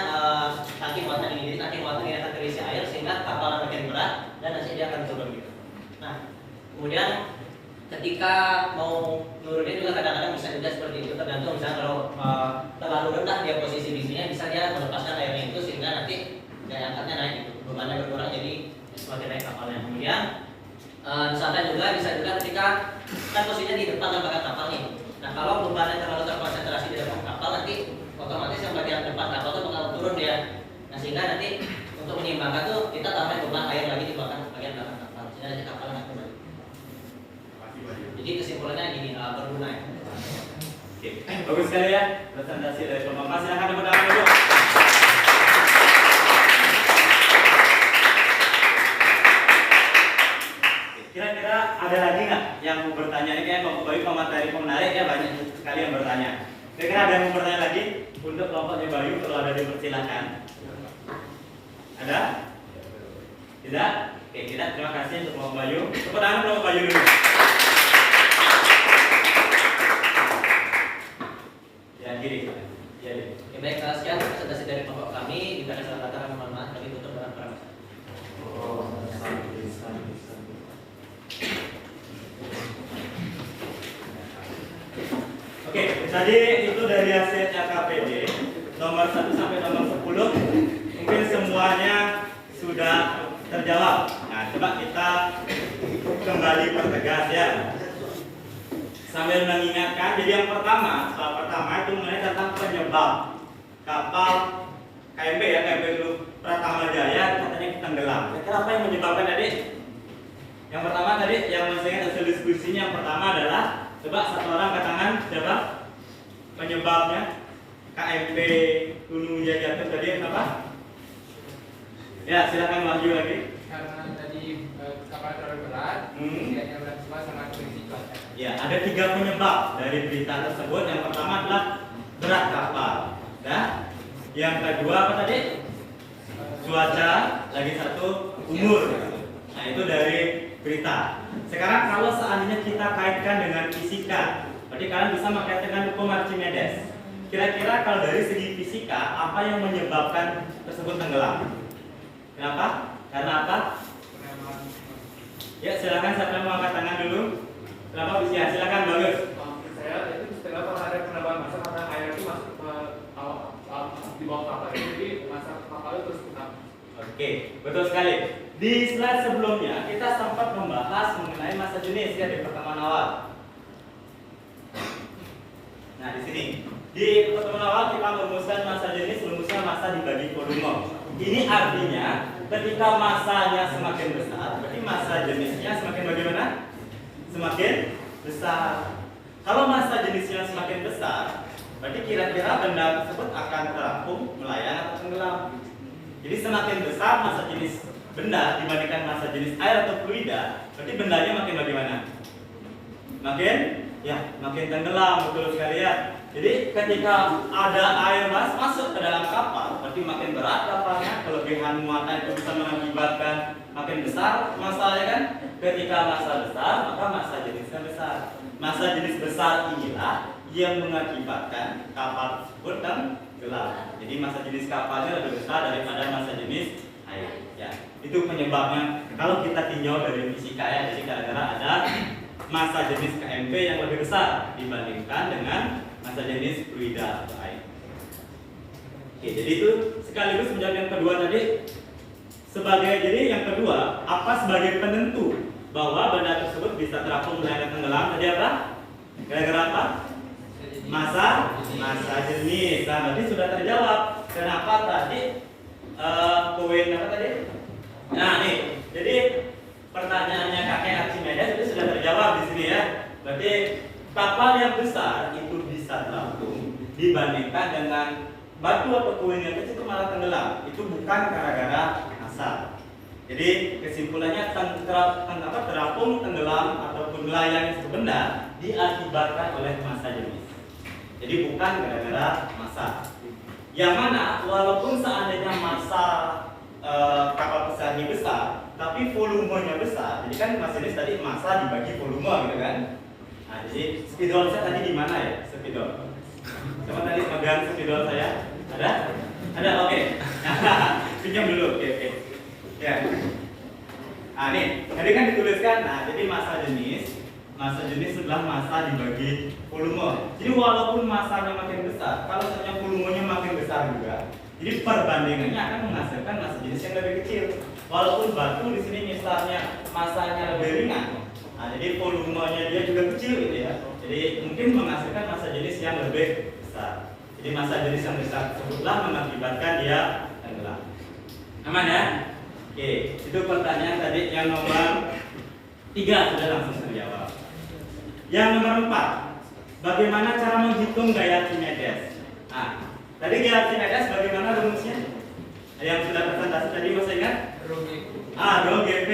tangki muatan ini. Jadi tangki muatan ini akan terisi air sehingga kapal makin berat dan nanti dia akan turun gitu. Nah, kemudian ketika mau nurunin juga kadang-kadang bisa juga seperti itu, tergantung misalnya kalau terlalu rendah dia posisi bisinya bisa dia melepaskan airnya itu sehingga nanti daya angkatnya naik gitu, bebannya berkurang jadi semakin naik kapalnya. Kemudian misalkan juga bisa juga ketika kan posisinya di depan tembakan kapal nih. Nah, kalau bebannya terlalu terkonsentrasi di depan kapal nanti otomatis yang bagian depan kapal itu bakal turun dia. Nah, sehingga nanti untuk menyeimbangkan tuh kita tambahin beban air lagi di bagian belakang kapal sehingga nanti kapal naik kembali. Jadi kesimpulannya gini, berguna ya. Oke, bagus sekali ya presentasi dari kelompok Mas. Silakan tepuk tangan dulu. Kira-kira ada lagi nggak yang mau bertanya? Ini kayak kelompok Bayu materi pemenarik ya, banyak sekali yang bertanya. Kira-kira ada yang mau bertanya lagi untuk kelompoknya Bayu? Kalau ada dipersilakan. Ada? Tidak? Oke, tidak. Terima kasih untuk kelompok Bayu. Tepuk tangan kelompok Bayu dulu. Ya, kiri. Ya, Baik, sekian presentasi dari kelompok Oke, tadi itu dari hasil KPD nomor 1 sampai nomor 10 mungkin semuanya sudah terjawab. Nah, coba kita kembali pertegas ya. Sambil mengingatkan, jadi yang pertama, soal pertama itu mengenai tentang penyebab kapal KMP ya, KMP dulu Pratama Jaya katanya tenggelam. Kira-kira apa yang menyebabkan tadi? Yang pertama tadi yang masih ingat hasil diskusinya yang pertama adalah coba satu orang angkat tangan siapa? Penyebabnya KMP Gunung Jaya jatuh tadi apa? Ya, silakan maju lagi. Karena tadi kapal terlalu berat, usianya berat sama kondisi cuaca. Ya, ada 3 penyebab dari berita tersebut. Yang pertama adalah berat kapal. Ya. Yang kedua apa tadi? Cuaca. Lagi satu umur. Nah, itu dari berita. Sekarang kalau seandainya kita kaitkan dengan fisika, berarti kalian bisa mengkaitkan dengan hukum Archimedes. Kira-kira kalau dari segi fisika, apa yang menyebabkan tersebut tenggelam? Kenapa? Karena apa? Ya, silakan siapa yang mau angkat tangan dulu. Kenapa bisa? Silakan, bagus. Saya itu kenapa ada penambahan masa karena air itu masuk ke di bawah kapal itu, jadi masa kapal itu terus putar. Oke, betul sekali. Di slide sebelumnya kita sempat membahas mengenai masa jenis ya di pertemuan awal. Nah, di sini di pertemuan awal kita merumuskan masa jenis, rumusnya masa dibagi volume. Ini artinya ketika masanya semakin besar, berarti masa jenisnya semakin bagaimana? Semakin besar. Kalau masa jenisnya semakin besar, berarti kira-kira benda tersebut akan terapung, melayang atau tenggelam. Jadi semakin besar masa jenis benda dibandingkan masa jenis air atau fluida, berarti bendanya makin bagaimana? Makin tenggelam, betul sekali ya. Jadi ketika ada air masuk ke dalam kapal, berarti makin berat kapalnya, kelebihan muatan itu bisa mengakibatkan makin besar masanya kan. Ketika masa besar, maka masa jenisnya besar. Masa jenis besar inilah yang mengakibatkan kapal tersebut tenggelam. Jadi masa jenis kapalnya lebih besar daripada masa jenis air. Ya, itu penyebabnya. Kalau kita tinjau dari fisika ya, jadi gara-gara ada masa jenis KMP yang lebih besar dibandingkan dengan masa jenis fluida atau air. Oke, jadi itu sekaligus menjawab yang kedua tadi. Jadi yang kedua, apa sebagai penentu bahwa benda tersebut bisa terapung melayang tenggelam? Tadi apa? Gara-gara apa? Masa jenis. Nah, berarti sudah terjawab. Kenapa tadi koin apa tadi? Nah, nih. Jadi pertanyaannya kakek Archimedes itu sudah terjawab di sini ya. Berarti kapal yang besar itu bisa terapung dibandingkan dengan batu atau koin yang kecil itu malah tenggelam. Itu bukan gara-gara massa. Jadi kesimpulannya terapung, tenggelam ataupun melayang suatu benda diakibatkan oleh massa jenis. Jadi bukan gara-gara massa. Yang mana walaupun seandainya massa kapal besar ini besar, tapi volumenya besar. Jadi kan massa jenis tadi massa dibagi volume gitu kan. Nah, jadi spidol saya tadi di mana ya? Spidol. Coba tadi megang spidol saya. Ada? Oke. Pinjam dulu. Oke. Ya. Nah, nih, tadi kan dituliskan. Nah, jadi massa jenis adalah massa dibagi volume. Jadi walaupun massanya makin besar, kalau misalnya volumenya makin besar juga, jadi perbandingannya akan menghasilkan massa jenis yang lebih kecil. Walaupun batu di sini misalnya massanya lebih ringan, nah jadi volumenya dia juga kecil gitu ya. Jadi mungkin menghasilkan massa jenis yang lebih besar. Jadi massa jenis yang besar tersebutlah mengakibatkan dia tenggelam. Aman ya? Oke, itu pertanyaan tadi yang nomor 3 sudah langsung terjawab. Yang nomor 4, bagaimana cara menghitung gaya Archimedes? Nah, tadi gaya Archimedes bagaimana rumusnya? Yang sudah presentasi tadi masih ingat? Rho GP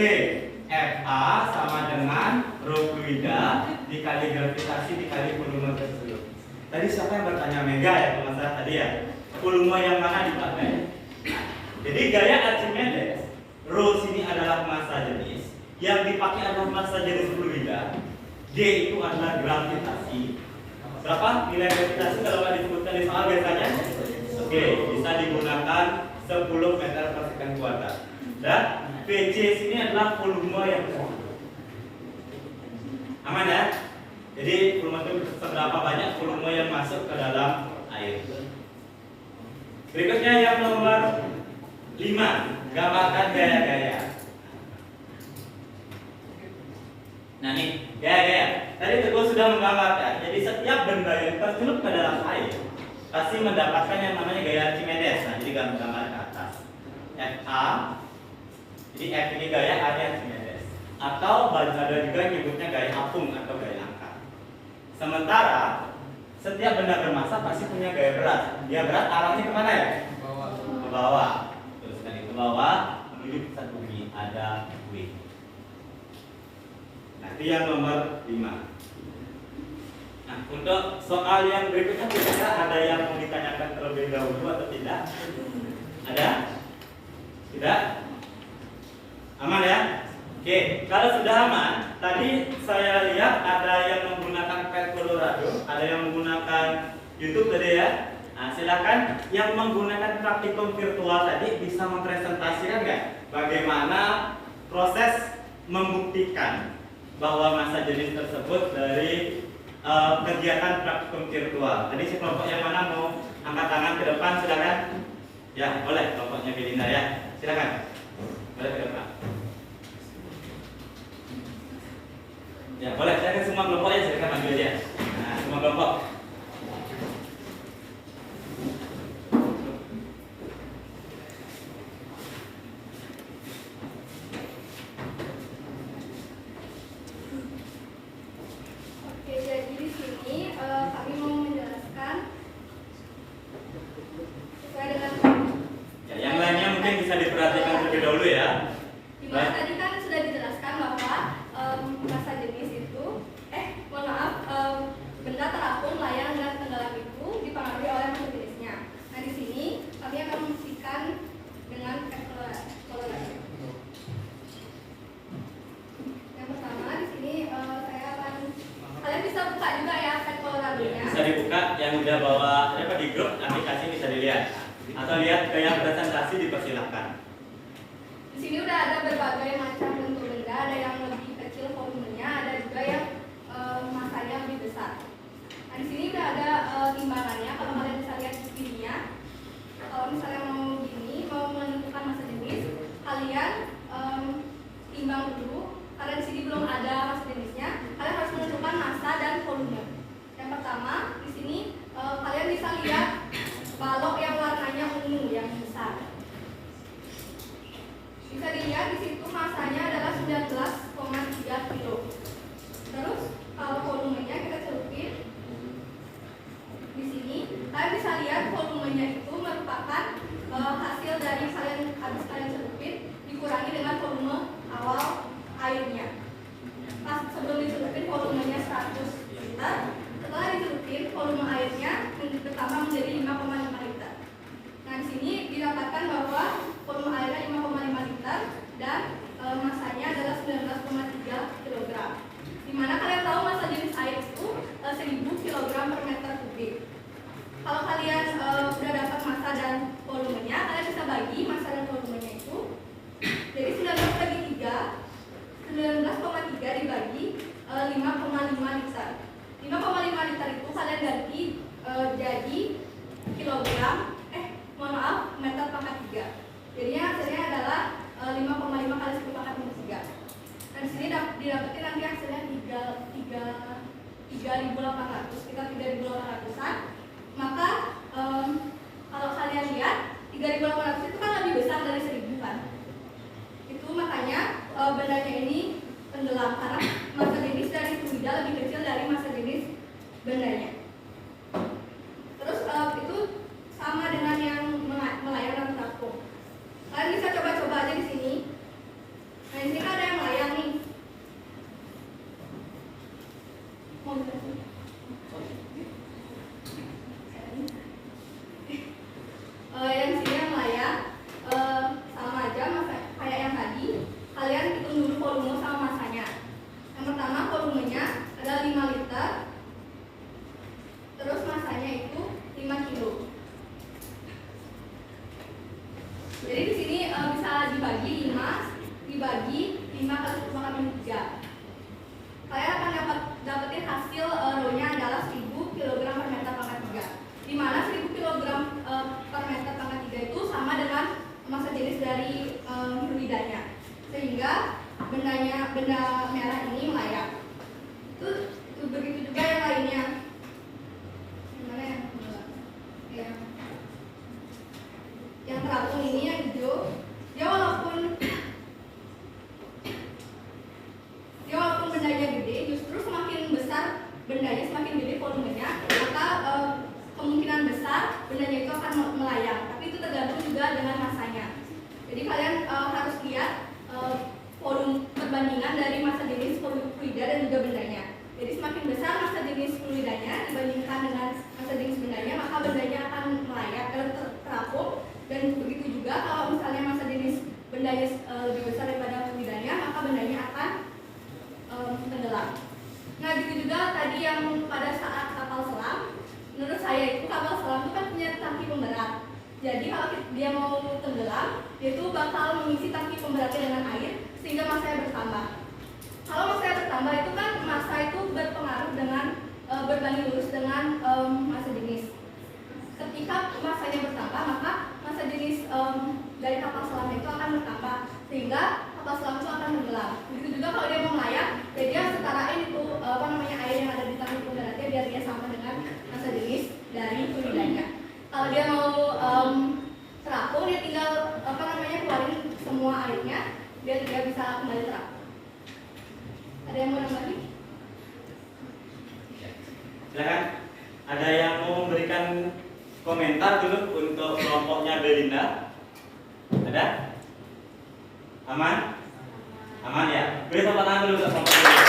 FA sama dengan rho fluida dikali gravitasi dikali volume tersebut. Tadi siapa yang bertanya mega ya kalau masalah tadi ya? Volume yang mana dipakai? Jadi gaya Archimedes, rho sini adalah massa jenis, yang dipakai adalah massa jenis fluida. G itu adalah gravitasi. Berapa nilai gravitasi kalau nggak disebutkan di soal biasanya? Oke, bisa digunakan 10 meter per second kuadrat. Dan VC sini adalah volume yang besar. Aman ya? Jadi volume itu seberapa banyak volume yang masuk ke dalam air. Berikutnya yang nomor 5, gambarkan gaya-gaya. Nah nih, gaya-gaya. Tadi Teguh sudah menggambarkan. Jadi setiap benda yang tercelup ke dalam air pasti mendapatkan yang namanya gaya Archimedes. Nah, jadi gambar ke atas. FA. Jadi F ini gaya, A nya Archimedes. Atau ada juga yang nyebutnya gaya apung atau gaya angkat. Sementara setiap benda bermassa pasti punya gaya berat. Dia berat arahnya kemana ya? Ke bawah. Terus dari ke bawah menuju pusat bumi ada W. Nah, itu yang nomor 5. Nah, untuk soal yang berikutnya kira-kira ada yang mau ditanyakan terlebih dahulu atau tidak? Ada? Tidak? Aman ya? Oke, kalau sudah aman, tadi saya lihat ada yang menggunakan pet Colorado, ada yang menggunakan YouTube tadi ya. Nah, silakan yang menggunakan praktikum virtual tadi bisa mempresentasikan nggak bagaimana proses membuktikan bahwa massa jenis tersebut dari kegiatan praktikum virtual. Tadi si kelompok yang mana mau angkat tangan ke depan silakan. Ya, boleh kelompoknya Belinda ya. Silakan. Boleh ke depan. Ya, boleh. Saya ke semua kelompok ya, silakan maju aja. Nah, semua kelompok. Oke, jadi di sini kami mau menjelaskan sesuai dengan Ya, yang lainnya mungkin bisa diperhatikan terlebih dahulu ya. dimana tadi kan sudah dijelaskan bahwa massa jenis itu, mohon maaf, benda terapung, layang dan tenggelam itu dipengaruhi oleh massa jenisnya. Nah di sini kami akan membuktikan dengan Colorado. Yang pertama di sini saya akan, kalian bisa buka juga ya pet Colorado-nya. Bisa dibuka yang udah bawa apa di grup aplikasi bisa dilihat atau lihat ke yang presentasi dipersilahkan. Di sini udah ada berbagai macam bentuk benda, ada yang lebih kecil volumenya, ada juga yang massanya lebih besar. Nah di sini udah ada timbangannya. Kalau kalian bisa lihat di sini ya, kalau misalnya mau gini, mau menentukan massa jenis, kalian timbang dulu. Karena di sini belum ada massa jenisnya, kalian harus menentukan massa dan volume. Yang pertama di sini kalian bisa lihat balok yang warnanya ungu yang besar. Bisa dilihat di situ massanya adalah 19,3 kilo. Terus kalau volumenya kita celupin di sini, kalian bisa lihat volumenya itu merupakan hasil dari habis kalian celupin dikurangi dengan volume awal airnya. Pas sebelum dicelupin volumenya 100 liter, setelah dicelupin volume airnya bertambah menjadi 5,5 liter. Nah di sini didapatkan bahwa volume airnya 5,5 liter dan massanya adalah 19,3 kg. Dimana kalian tahu massa jenis air itu 1000 kg per meter kubik. Kalau kalian sudah dapat massa dan volumenya, kalian bisa bagi massa dan volumenya itu. Jadi 19 bagi 3, 19,3 dibagi 5,5 liter. 5,5 liter itu kalian ganti jadi kilogram, mohon maaf, meter pangkat 3. Jadinya hasilnya adalah 5,5 kali 10 pangkat minus 3. Dan di sini didapetin nanti hasilnya 3.800, sekitar 3.800-an. Maka kalau kalian lihat 3.800 itu kan lebih besar dari 1.000 kan. Itu makanya bendanya ini tenggelam karena massa jenis dari fluida lebih kecil dari massa jenis bendanya. Terus itu sama dengan yang melayang dan terapung. Kalian bisa coba-coba aja di sini. Nah di sini kan ada yang melayang nih. Mau dikasih? Yang di sini yang melayang sama aja kayak yang tadi. Kalian hitung dulu volume sama massanya. Yang pertama volumenya adalah 5 liter. Terus massanya itu 5 kilo. Jadi di sini bisa dibagi 5 dibagi 5 kali 10 kali 3. Kalian akan dapetin hasil jenis dari fluidanya, sehingga benda merah ini melayang. Itu begitu juga yang lainnya. Yang mana ya? Yang terapung ini yang hijau, dia walaupun bendanya gede, justru semakin besar bendanya, semakin gede volumenya, maka kemungkinan besar bendanya itu akan melayang. Tapi itu tergantung juga dengan masanya. Jadi kalian harus lihat volume perbandingan dari massa jenis fluida dan juga bendanya. Jadi semakin besar massa jenis fluidanya dibandingkan dengan massa jenis bendanya, maka bendanya akan melayang terapung. Dan begitu juga kalau misalnya massa jenis bendanya lebih besar daripada fluidanya, maka bendanya akan tenggelam. Nah, gitu juga tadi yang pada saat kapal selam, menurut saya itu kapal selam itu kan punya tangki pemberat. Jadi kalau dia mau tenggelam, dia itu bakal mengisi tangki pemberatnya dengan air sehingga masanya bertambah. Kalau masanya bertambah itu kan massa itu berpengaruh dengan berbanding lurus dengan massa jenis. Ketika massanya bertambah, maka massa jenis dari kapal selam itu akan bertambah sehingga kapal selam itu akan tenggelam. Begitu juga kalau dia mau melayang, ya dia setarain itu air yang ada di tangki pemberatnya biar dia sama dengan massa jenis dari fluidanya. Kalau dia mau terapung, dia tinggal keluarin semua airnya biar dia bisa kembali terapung. Ada yang mau nambahin? Silakan. Ada yang mau memberikan komentar dulu untuk kelompoknya Belinda? Ada? Aman? Aman ya? Beri tepuk tangan dulu untuk kelompok Belinda.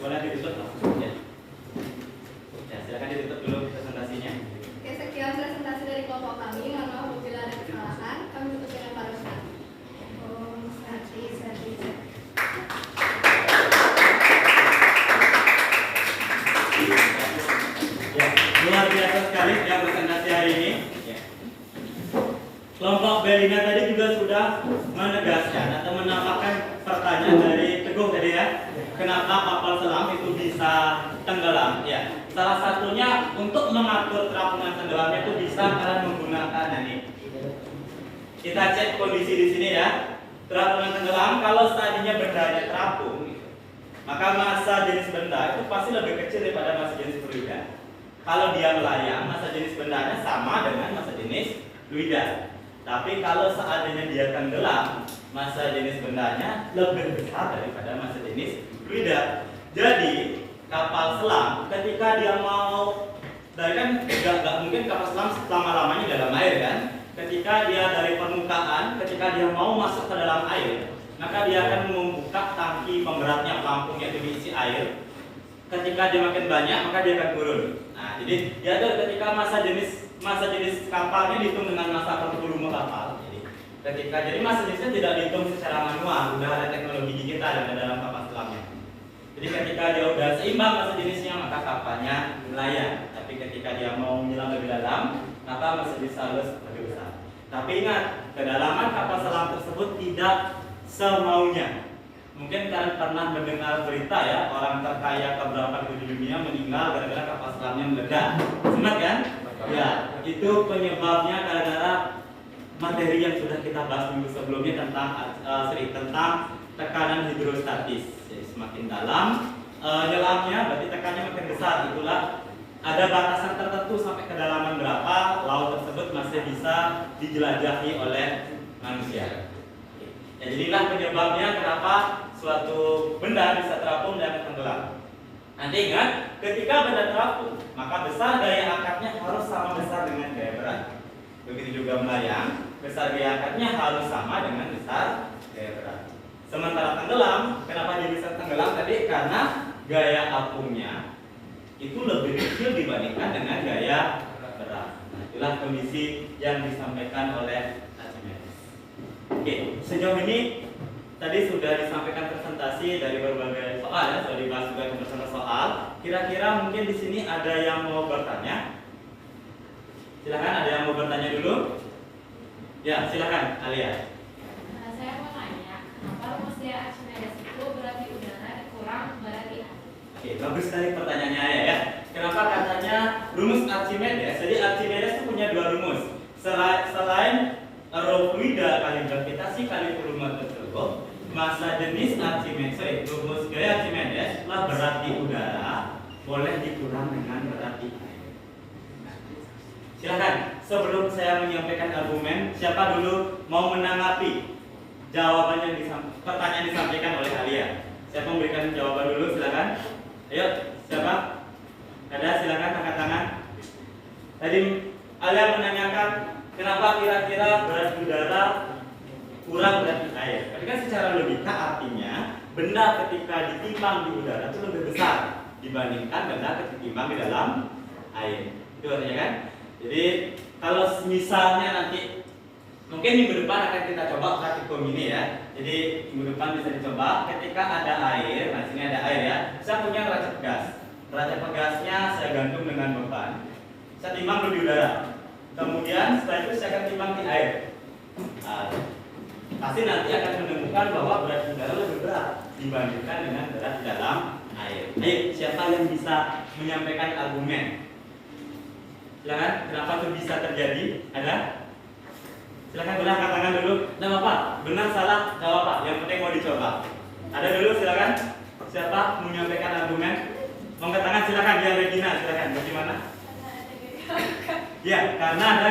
Boleh ditutup? Ya. Ya, silakan ditutup dulu presentasinya. Oke, sekian presentasi dari kelompok kami. Mohon maaf apabila ada kesalahan. Kami tutup dengan Pak Ruslan. Ya, luar biasa sekali yang presentasi hari ini. Ya. Kelompok Belinda tadi juga sudah menegaskan atau menampakkan pertanyaan dari Teguh tadi ya. Kenapa kapal selam itu bisa tenggelam? Ya, salah satunya untuk mengatur terapungan tenggelamnya itu bisa kalian menggunakan ini. Kita cek kondisi di sini ya. Terapungan tenggelam kalau tadinya bendanya terapung, maka massa jenis benda itu pasti lebih kecil daripada massa jenis fluida. Kalau dia melayang, massa jenis bendanya sama dengan massa jenis fluida. Tapi kalau seandainya dia tenggelam, massa jenis bendanya lebih besar daripada massa jenis fluida. Jadi kapal selam ketika dia mau, dari kan nggak mungkin kapal selam selama-lamanya dalam air kan. Ketika dia dari permukaan, ketika dia mau masuk ke dalam air, maka dia akan membuka tangki pemberatnya, pelampungnya itu diisi air. Ketika dia makin banyak, maka dia akan turun. Nah, jadi dia ada ketika massa jenis kapalnya dihitung dengan massa per volume kapal. Jadi massa jenisnya tidak dihitung secara manual, sudah ada teknologi digital yang ada dalam kapal selamnya. Jadi ketika dia sudah seimbang massa jenisnya, maka kapalnya melayang. Tapi ketika dia mau menyelam lebih dalam, maka massa jenis harus lebih besar. Tapi ingat, kedalaman kapal selam tersebut tidak semaunya. Mungkin kalian pernah mendengar berita ya, orang terkaya keberapa di dunia meninggal gara-gara kapal selamnya meledak. Sempat kan? Ya, itu penyebabnya gara-gara materi yang sudah kita bahas minggu sebelumnya tentang tekanan hidrostatis. Jadi semakin dalam nyelamnya, berarti tekanannya makin besar. Itulah ada batasan tertentu sampai kedalaman berapa laut tersebut masih bisa dijelajahi oleh manusia. Ya, jadilah penyebabnya kenapa suatu benda bisa terapung dan tenggelam. Nanti ingat, ketika benda terapung, maka besar gaya angkatnya harus sama besar dengan gaya berat. Begitu juga melayang, besar gaya angkatnya harus sama dengan besar gaya berat. Sementara tenggelam, kenapa dia bisa tenggelam tadi? Karena gaya apungnya itu lebih kecil dibandingkan dengan gaya berat. Nah, itulah kondisi yang disampaikan oleh Archimedes. Oke, sejauh ini tadi sudah disampaikan presentasi dari berbagai soal ya, sudah dibahas juga beberapa soal. Kira-kira mungkin di sini ada yang mau bertanya? Silakan, ada yang mau bertanya dulu? Ya, silakan, Alia. Saya mau nanya, kenapa rumusnya Archimedes itu berarti udara dikurang berarti air? Oke, bagus sekali pertanyaannya ya. Kenapa katanya rumus Archimedes. Jadi Archimedes itu punya dua rumus. Selain rho fluida kali gravitasi kali volume tertutup, massa jenis Archimedes, rumus gaya Archimedes lah berat di udara boleh dikurang dengan berat di air. Silakan, sebelum saya menyampaikan argumen, siapa dulu mau menanggapi jawaban yang pertanyaan disampaikan oleh Alia? Siapa memberikan jawaban dulu? Silakan. Ayo, siapa? Ada, silakan angkat tangan. Tadi Alia menanyakan kenapa kira-kira berat udara kurang berat di air. Tapi kan secara logika artinya benda ketika ditimbang di udara itu lebih besar dibandingkan benda ketika ditimbang di dalam air. Itu artinya kan? Jadi kalau misalnya nanti mungkin minggu depan akan kita coba praktikum ini ya. Jadi minggu depan bisa dicoba ketika ada air. Nah sini ada air ya. Saya punya neraca gas. Neraca gasnya saya gantung dengan beban. Saya timbang dulu di udara. Kemudian setelah itu saya akan timbang di air. Nah, pasti nanti akan menemukan bahwa berat udara lebih berat dibandingkan dengan berat di dalam air. Ayo, siapa yang bisa menyampaikan argumen? Silakan, kenapa itu bisa terjadi? Ada? Silakan boleh angkat tangan dulu. Tidak apa-apa, benar salah, tidak apa-apa. Yang penting mau dicoba. Ada dulu, silakan. Siapa menyampaikan argumen? Mau angkat tangan, silakan. Dia Regina, silakan. Bagaimana? Ya, karena ada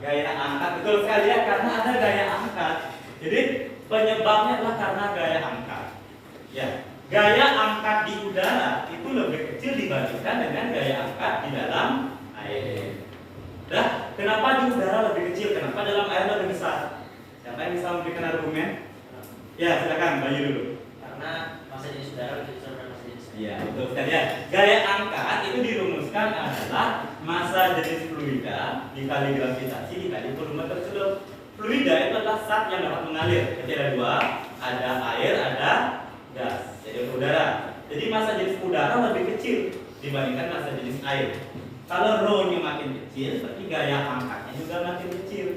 gaya angkat. Betul sekali ya, karena ada gaya angkat. Jadi penyebabnya adalah karena gaya angkat. Ya, gaya angkat di udara itu lebih kecil dibandingkan dengan gaya angkat di dalam air. Dah, kenapa di udara lebih kecil? Kenapa dalam air lebih besar? Siapa yang bisa memberikan argumen? Ya, silakan Bayu dulu. Karena massa jenis udara lebih besar dari massa jenis air. Iya, betul sekali ya. Gaya angkat itu dirumuskan adalah massa jenis fluida dikali gravitasi dikali volume tersulut. Fluida itu adalah zat yang dapat mengalir. Jadi ada dua, ada air, ada gas. Jadi udara. Jadi massa jenis udara lebih kecil dibandingkan massa jenis air. Kalau rho-nya makin kecil, berarti gaya angkatnya juga makin kecil.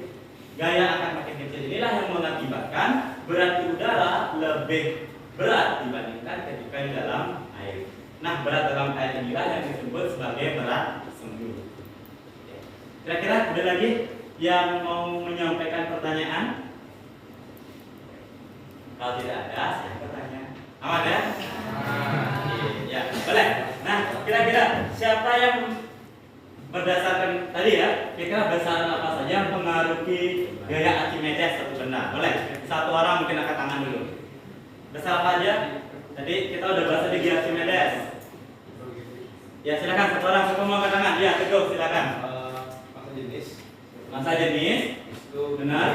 Gaya angkat makin kecil inilah yang mengakibatkan berat di udara lebih berat dibandingkan ketika di dalam air. Nah, berat dalam air inilah yang disebut sebagai berat sembuh. Kira-kira ada lagi yang mau menyampaikan pertanyaan? Kalau tidak ada, saya bertanya. Aman ya? Ya, boleh. Nah, kira-kira siapa yang berdasarkan tadi ya, kira-kira berdasarkan apa saja yang mempengaruhi gaya Archimedes satu benda? Boleh. Satu orang mungkin angkat tangan dulu. Besar apa aja? Tadi kita udah bahas di gaya Archimedes. Ya silakan satu orang semua angkat tangan. Ya Teguh silakan. Massa jenis. Massa jenis. Benar.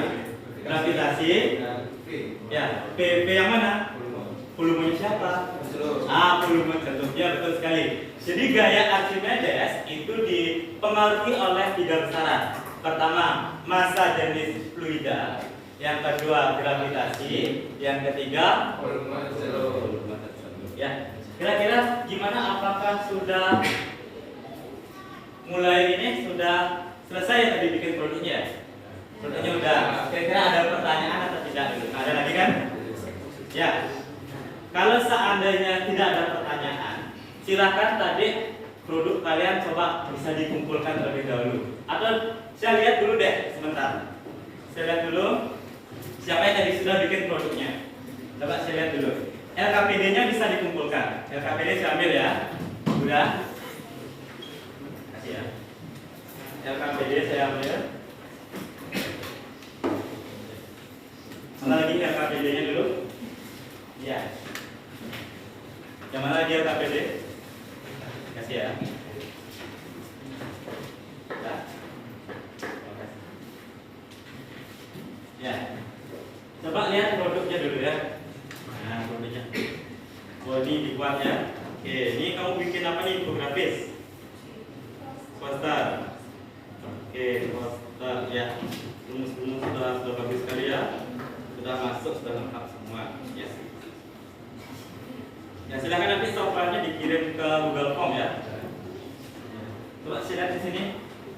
Gravitasi. Ya. P yang mana? Volumenya siapa? Volume tertutup. Ya betul sekali. Jadi gaya Archimedes itu dipengaruhi oleh tiga besaran. Pertama, massa jenis fluida. Yang kedua, gravitasi. Yang ketiga, volume tertutup. Ya. Kira-kira gimana? Apakah sudah mulai ini sudah selesai tadi bikin produknya? Produknya udah. Kira-kira ada pertanyaan atau tidak dulu? Ada lagi kan? Ya. Kalau seandainya tidak ada pertanyaan, silakan tadi produk kalian coba bisa dikumpulkan terlebih dahulu. Atau saya lihat dulu deh sebentar. Saya lihat dulu siapa yang tadi sudah bikin produknya. Coba saya lihat dulu. LKPD-nya bisa dikumpulkan. LKPD saya ambil ya. Udah. Kasih ya. LKPD saya ambil. Mana lagi LKPD-nya dulu? Ya. Yang mana lagi LKPD? Kasih ya. Ya. Coba lihat produknya dulu ya. Nah, produknya. Body dibuat ya. Oke, ini kamu bikin apa nih? Infografis. Poster. Oke, poster ya. Rumus-rumus sudah bagus sekali ya. Sudah masuk, sudah lengkap semua. Ya. Ya, silakan nanti softwarenya dikirim ke Google Form ya. Coba saya lihat di sini.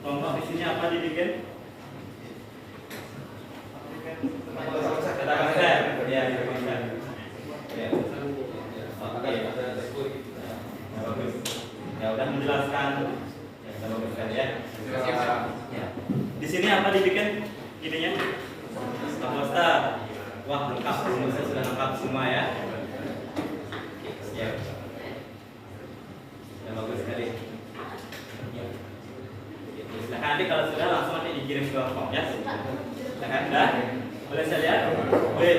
Kelompok di sini apa dibikin? Kata konsep. Ya, kata konsep. Ya. Oke. Ya, bagus. Ya udah menjelaskan. Ya, Bagus sekali ya. Terima kasih, Pak. Ya. Di sini apa dibikin ininya? Poster. Wah, lengkap, rumusnya sudah lengkap semua ya. Siap. Ya, bagus sekali. Ya. Silakan nanti kalau sudah langsung nanti dikirim ke form ya. Silakan, dah. Boleh saya lihat? Boleh.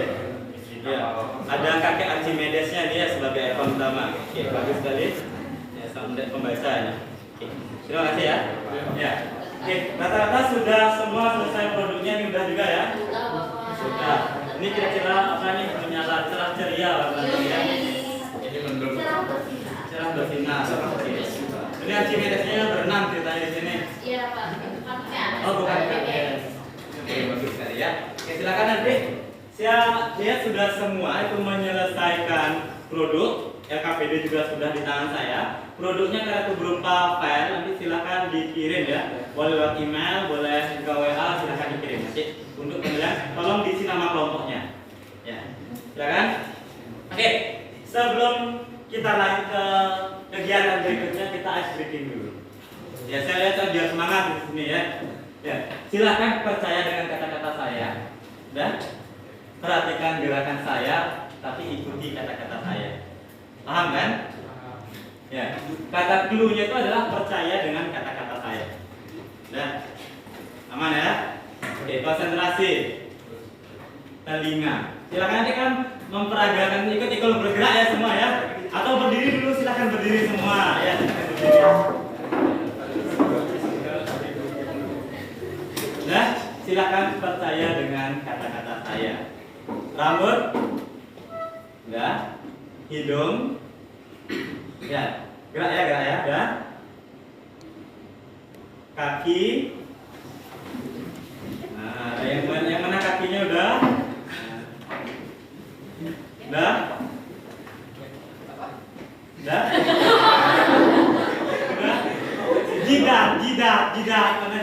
Ya. Ada kakek Archimedesnya dia sebagai ikon utama. Oke, bagus sekali. Ya, sampai pembacanya. Oke. Terima kasih ya. Ya. Oke, rata-rata sudah semua selesai produknya ini udah juga ya. Sudah. Ini kira-kira apa nih? Menyala cerah ceria warnanya ya. Ini mendung. Cerah bersinar. Ini Archimedesnya berenang ceritanya di sini. Iya, Pak. Bukannya. Oh, bukan kakek. Oke, bagus sekali ya. Oke, silakan nanti. Saya lihat sudah semua itu menyelesaikan produk. LKPD juga sudah di tangan saya. Produknya karena itu berupa file, nanti silakan dikirim ya. Boleh lewat email, boleh juga WA, silakan dikirim. Nanti untuk penilaian, tolong diisi nama kelompoknya. Ya, silakan. Oke, sebelum kita lanjut ke kegiatan berikutnya, kita ice breaking dulu. Ya, saya lihat biar semangat di sini ya. Ya, silakan percaya dengan kata-kata saya. Dan perhatikan gerakan saya, tapi ikuti kata-kata saya. Paham kan? Ya, kata clue-nya itu adalah percaya dengan kata-kata saya. Udah? Aman ya? Oke, konsentrasi. Telinga. Silakan nanti kan memperagakan ikut bergerak ya semua ya. Atau berdiri dulu, silakan berdiri semua ya. Silakan berdiri. Nah, silakan percaya dengan kata-kata saya. Rambut. Udah. Hidung. Ya, gerak ya, udah. Kaki. Nah, yang mana kakinya udah? Udah? Udah? Udah? Jidat. Mana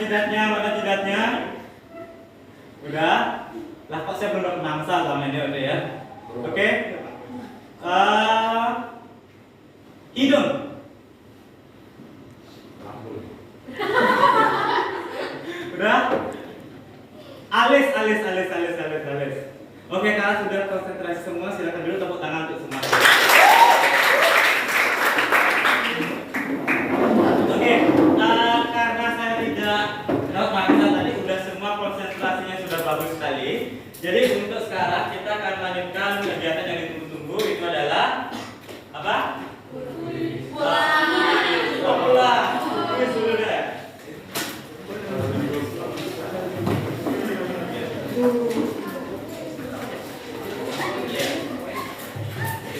jidatnya? Udah? Lah kok saya belum namsal sama ini udah ya? Oke? Hidung. Udah? Alis. Oke, kalau sudah konsentrasi semua, silakan dulu tepuk tangan untuk semua. Oke, karena saya tidak maksa tadi udah semua konsentrasinya sudah bagus sekali. Jadi untuk sekarang kita akan lanjutkan kegiatan yang ditunggu-tunggu, itu adalah apa? Pulang. Ini sudah.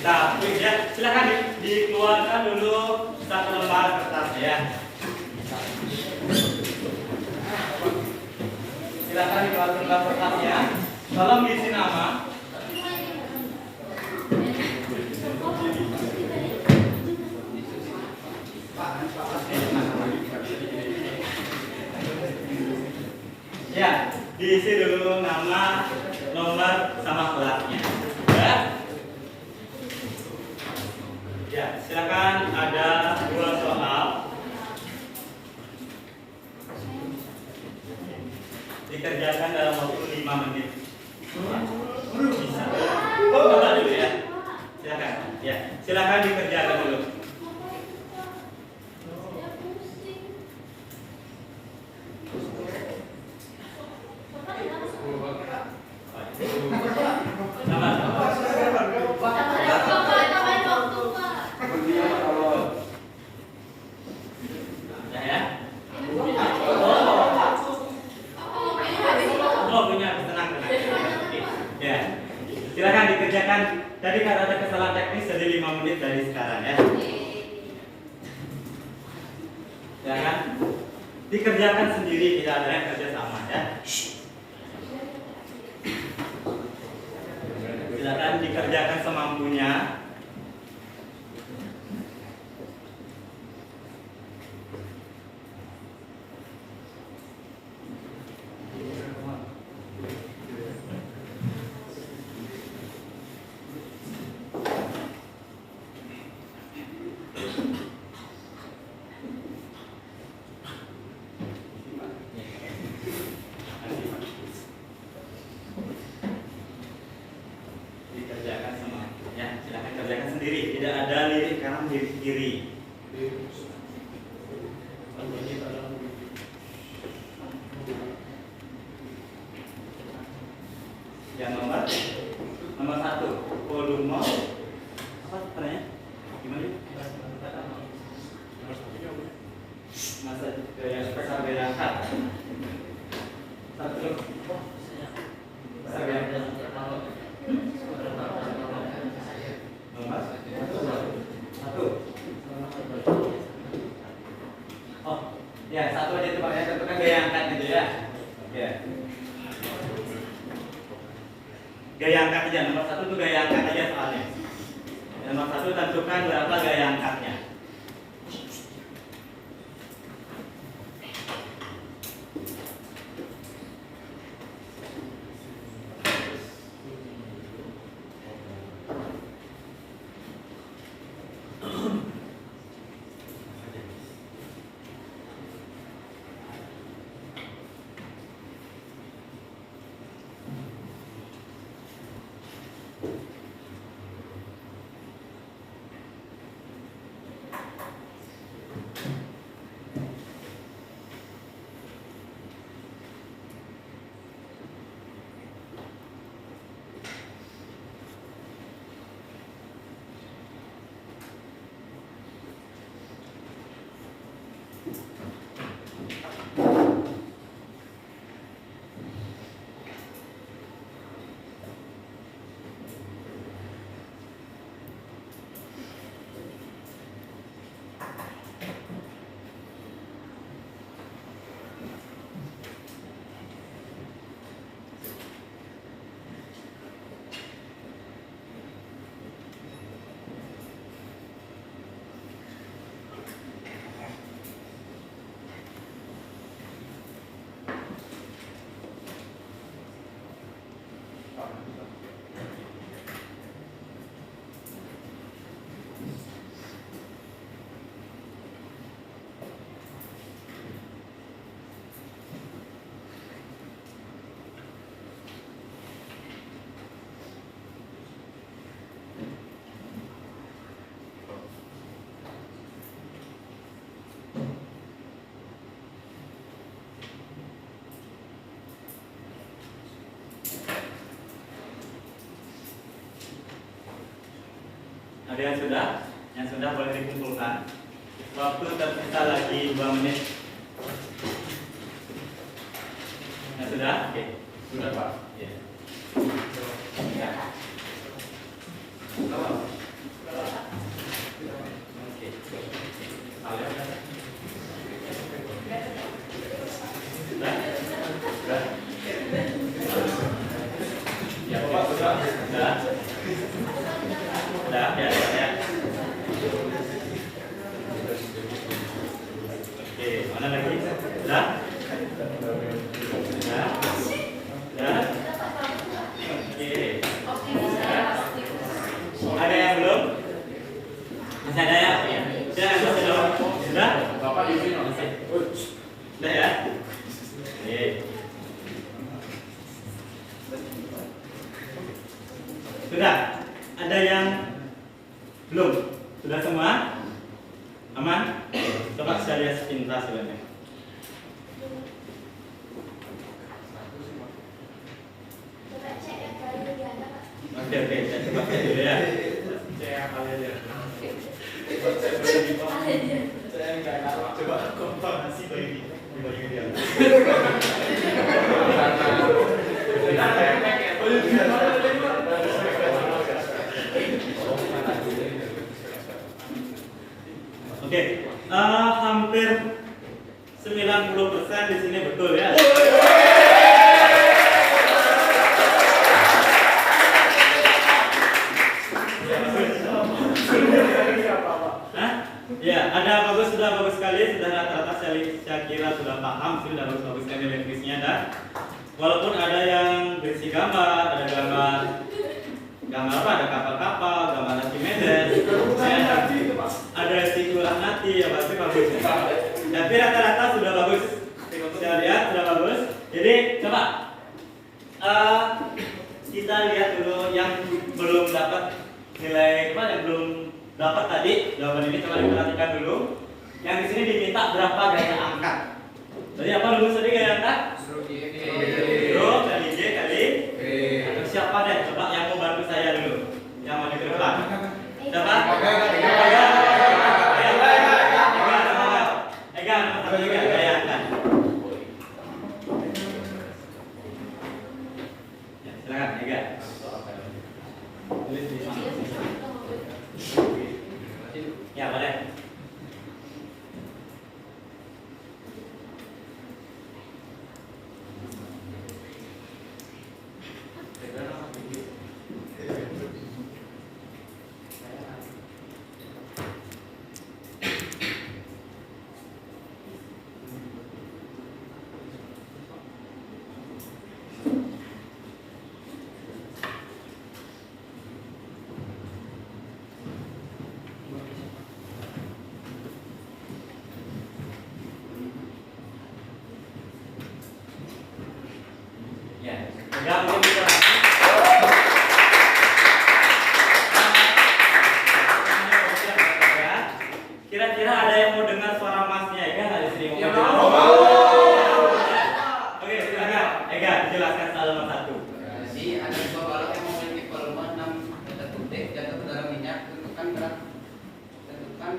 Kita quiz ya. Silakan dikeluarkan dulu satu lembar kertas ya. Silakan dikeluarkan lembar kertasnya. Tolong diisi nama. Ya, diisi dulu nama, nomor, sama kelasnya. Ya. Ya, silakan ada 2 soal. Dikerjakan dalam waktu 5 menit. Bisa. Coba dulu ya. Silakan. Ya, silakan dikerjakan dulu. Silakan dikerjakan. Tadi karena ada kesalahan teknis jadi 5 menit dari sekarang ya. Silakan dikerjakan sendiri, tidak ada yang kerja sama ya. Silakan dikerjakan semampunya. setirih, tidak ada lirik kanan lirik kiri. Yang nomor 1 volume apa sebenarnya? Gimana? Masa gaya spekal gaya angkat. Satu. Oh, ya satu aja itu Pak ya, tentukan gaya angkat gitu ya. Ya. Gaya angkat aja, nomor 1 itu gaya angkat aja soalnya. Nomor 1 tentukan berapa gaya angkatnya. Ada yang sudah? Yang sudah boleh dikumpulkan. Waktu tersisa lagi 2 menit. Yang sudah? Oke. Sudah Pak. Ya. Oke. Sudah? Sudah? Ya, Pak, sudah. Sudah? Sudah, ya. Oke, mana lagi? Sudah? Sudah? Sudah? Oke. Ada yang belum? Masih ada ya? Sudah, masih belum? Sudah? Bapak di sini Masih. Sudah ya? Oke. Sudah? Ada yang belum? Sudah semua? Aman? Coba saya lihat sepintas sebenarnya. Oke, saya coba cek dulu ya. saya kali aja. Saya nggak naruh, coba komparasi bagi dia. Oke, hampir 90% di sini betul ya. Hah? Ya, ada bagus, sudah bagus sekali, sudah rata-rata saya kira sudah paham, sudah bagus-bagus sekali elektrisnya dah. Walaupun ada yang berisi gambar, ada gambar apa? Ada kapal-kapal, gambar Archimedes, ada figuran nanti, ya pasti bagus. Tapi rata-rata sudah bagus. Saya lihat sudah bagus. Jadi coba kita lihat dulu yang belum dapat nilai apa yang belum dapat tadi jawaban ini coba diperhatikan dulu. Yang di sini diminta berapa gaya angkat. Jadi apa dulu tadi gaya angkat? Rho kali J kali atau siapa deh? Coba yang mau bantu saya dulu. Yang mau ke depan. Siapa? Ega nomor 1 juga gaya angkat. Ya, silakan Ega. Tulis di mana? Ya, boleh. Ya, enggak mungkin bisa. Kira-kira ada yang mau dengar suara masnya Ega nggak di sini? Ya, Mau. mau. Oke, silakan. Ega, jelaskan soal nomor 1. Jadi ada sebuah balok yang memiliki volume 6 meter kubik jatuh ke dalam minyak. Tentukan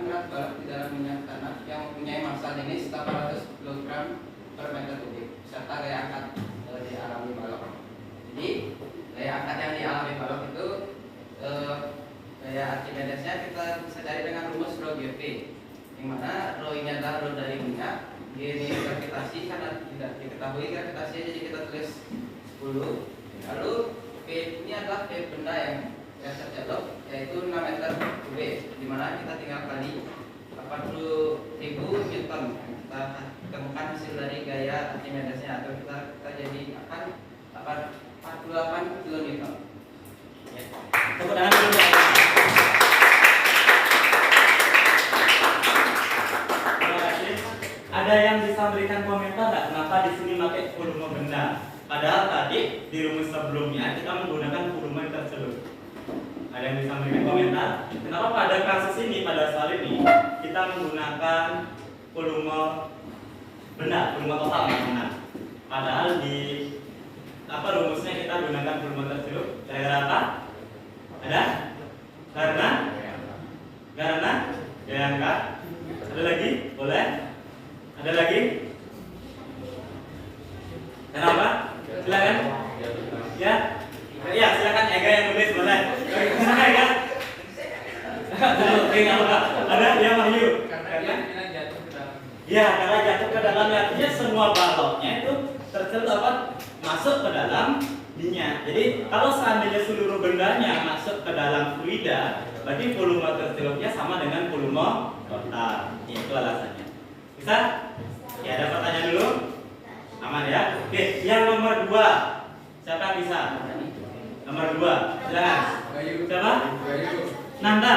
berat balok di dalam minyak tanah yang mempunyai massa jenis 800 kg per meter kubik serta gaya angkat dialami balok. Jadi gaya angkat yang dialami balok itu gaya Archimedesnya kita bisa cari dengan rumus rho GP, yang mana rho ini adalah rho dari minyak, G ini gravitasi karena tidak diketahui gravitasi, jadi kita tulis 10. Lalu P ini adalah P benda yang tercelok, yaitu 6 meter kubik, di mana kita tinggal kali 80.000 Newton. Kita temukan hasil dari gaya Archimedesnya, atau kita jadi akan 48 kN. Tepuk tangan dulu. Terima kasih. Ada yang bisa berikan komentar nggak kenapa di sini pakai volume benda? Padahal tadi di rumus sebelumnya kita menggunakan volume tercelup. Ada yang bisa berikan komentar? Kenapa pada kasus ini, pada soal ini kita menggunakan volume benda, volume total mana? Padahal di rumusnya kita gunakan volume tercelup. Daerah apa? Ada? Karena gaya angkat. Ada lagi? Boleh? Ada lagi? Kenapa? Silakan. Ya? Ya, silakan Ega yang nulis, boleh. Silakan Ega. Oke, nggak apa-apa. Ada? Ya, Wahyu. Karena dia jatuh ke dalam. Ya, karena jatuh ke dalam, artinya semua baloknya itu tercelup masuk ke dalam minyak. Jadi kalau seandainya seluruh bendanya masuk ke dalam fluida, berarti volume tercelupnya sama dengan volume total. Itu alasannya. Bisa? Ya, ada pertanyaan dulu? Aman ya? Oke, yang nomor 2. Siapa yang bisa? Nomor 2. Silakan. Siapa? Nanda.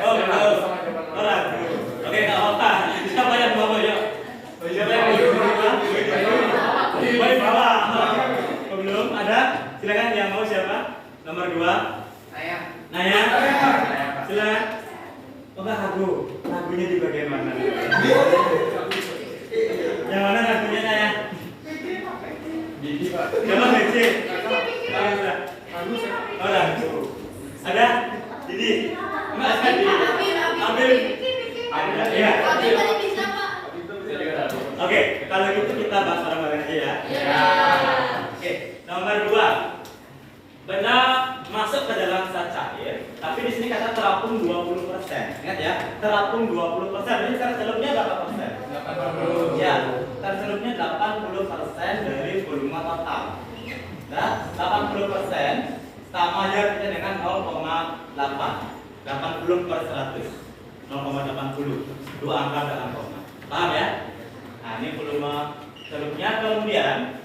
Oh, belum. Oh, ragu. Oke, nggak apa-apa. Siapa yang bawa ya? Siapa yang bawa? Baik, bawa. Oh, belum ada? Silakan yang mau siapa? Nomor 2. Naya. Silakan. Oh, nggak ragu. Ragunya di bagian mana? Yang mana ragunya Naya? Coba BC. Oh, ragu. Ada? Didi? Enggak ada di. Ambil. Ada. Iya. Oke, kalau gitu kita bahas bareng-bareng aja ya. Oke, nomor 2. Benda masuk ke dalam zat cair, tapi di sini kata terapung 20%. Ingat ya, terapung 20%. Jadi tercelupnya berapa persen? 80. Ya, tercelupnya 80% dari volume total. Nah, 80% sama aja kita dengan 0,8. 80 per 100. 0,80. 2 angka dalam koma. Paham ya? Nah, ini volume celupnya. Kemudian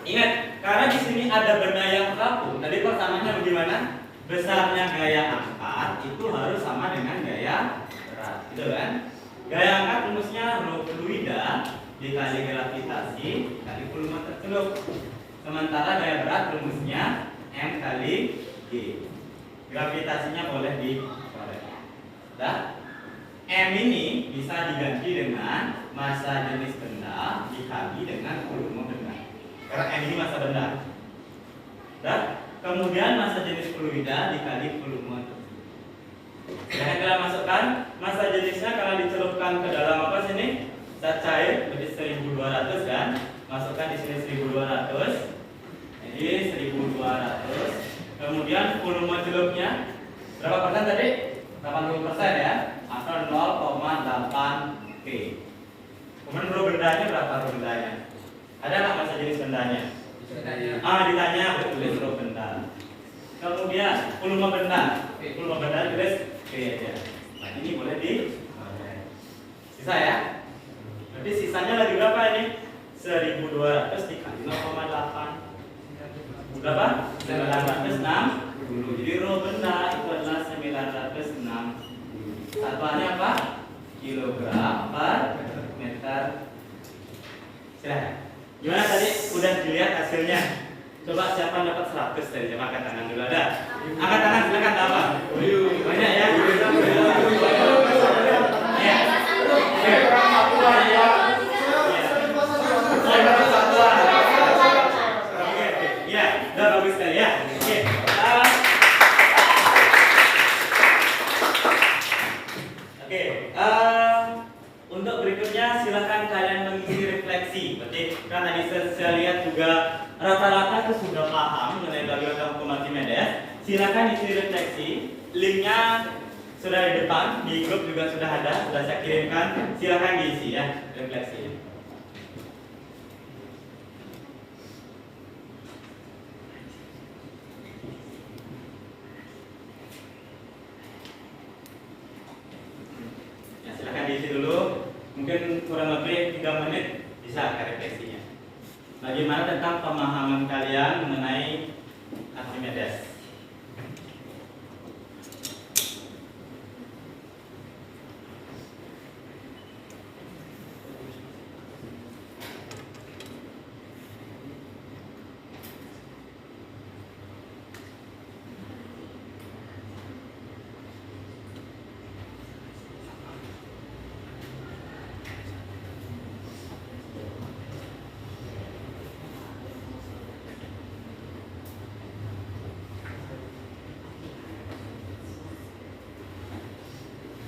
ingat, karena di sini ada benda yang terapung. Tadi persamaannya bagaimana? Besarnya gaya angkat itu harus sama dengan gaya berat, gitu kan? Gaya angkat rumusnya rho fluida dikali gravitasi kali volume tercelup. Sementara gaya berat rumusnya M kali G. gravitasinya boleh dikorek. Nah, M ini bisa diganti dengan massa jenis benda dikali dengan volume benda. Karena M ini massa benda. Dan kemudian massa jenis fluida dikali volume tersebut. Sedangkan kita masukkan massa jenisnya kalau dicelupkan ke dalam apa sini? Zat cair berarti 1200 kan? Masukkan di sini 1200. Jadi 1200. Kemudian volume celupnya berapa persen tadi? 80% ya, atau 0,8 P. Kemudian rho bendanya berapa rho bendanya? Ada nggak massa jenis bendanya? Ditanya tulis rho benda. Kemudian volume benda, tulis P aja. Nah ini boleh di sisa ya. Berarti sisanya lagi berapa ini? 1200 dikali 0,8 berapa? 960. Jadi rho benda itu adalah 960. Satuannya apa? Kilogram per meter. Silahkan. Gimana tadi? Udah dilihat hasilnya? Coba siapa dapat 100 tadi? Coba angkat tangan dulu. Ada? Angkat tangan silakan. Apa? Banyak ya? Ya. Ya, udah bagus sekali ya. Oke. Untuk berikutnya silakan kalian mengisi refleksi. Berarti kan tadi saya lihat juga rata-rata itu sudah paham mengenai bagaimana hukum Archimedes. Silakan isi refleksi. Linknya sudah di depan, di grup juga sudah ada, sudah saya kirimkan. Silakan diisi ya refleksi. Silahkan diisi dulu, mungkin kurang lebih 3 menit bisa ke refleksinya. Bagaimana tentang pemahaman kalian mengenai Archimedes?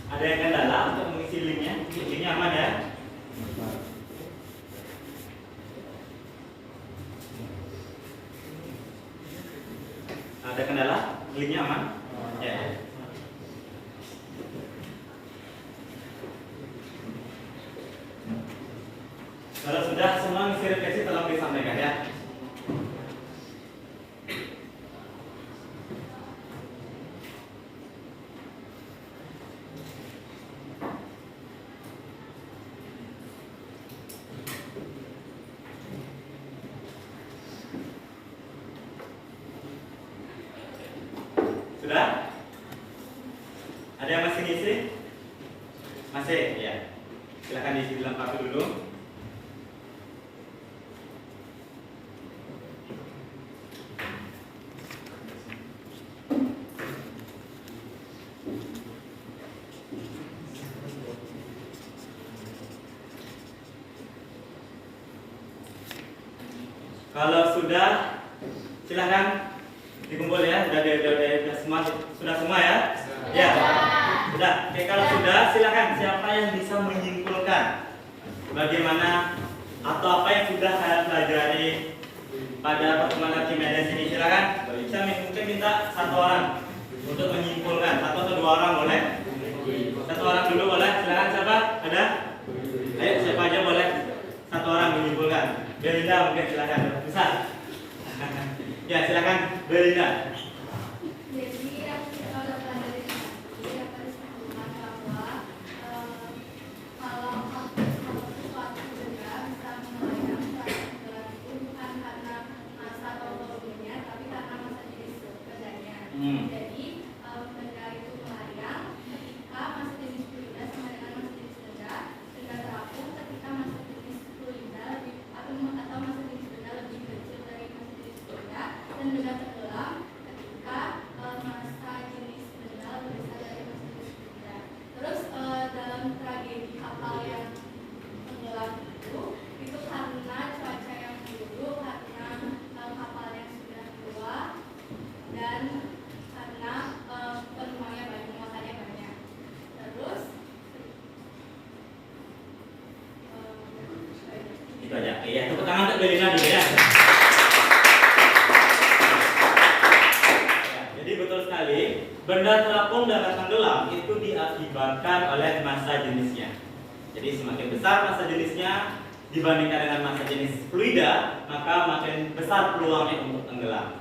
Ada yang kendala untuk mengisi linknya? Linknya aman ya? Ada kendala? Linknya aman? Ya. Kalau sudah semua mengisi refleksi tolong disampaikan ya. Sudah? Ada yang masih ngisi? Masih? Ya. Silahkan diisi dilengkapi dulu. Kalau sudah, silahkan dikumpul ya. Sudah semua, sudah semua ya? Ya. Sudah. Oke, kalau sudah, silahkan siapa yang bisa menyimpulkan bagaimana atau apa yang sudah kalian pelajari pada pertemuan Archimedes ini. Silahkan. Saya mungkin minta 1 orang untuk menyimpulkan. 1 atau 2 orang boleh? 1 orang dulu boleh? Silahkan siapa? Ada? Ayo siapa aja boleh? 1 orang menyimpulkan. Belinda mungkin silahkan. Bisa? Ya silakan Belinda. Jadi yang kita udah pelajari tadi dapat disimpulkan bahwa kalau suatu benda bisa melayang suatu gerak itu bukan karena massa atau volumenya, tapi karena massa jenis bendanya. Jadi benda itu melayang ketika massa jenis fluida sama dengan massa jenis benda terapung ketika massa jenis fluida atau massa jenis benda lebih kecil dari massa jenis benda, dan benda tenggelam Ya, tepuk tangan untuk Belina dulu ya. Jadi betul sekali, benda terapung dan tenggelam itu diakibatkan oleh massa jenisnya. Jadi semakin besar massa jenisnya dibandingkan dengan massa jenis fluida, maka makin besar peluangnya untuk tenggelam.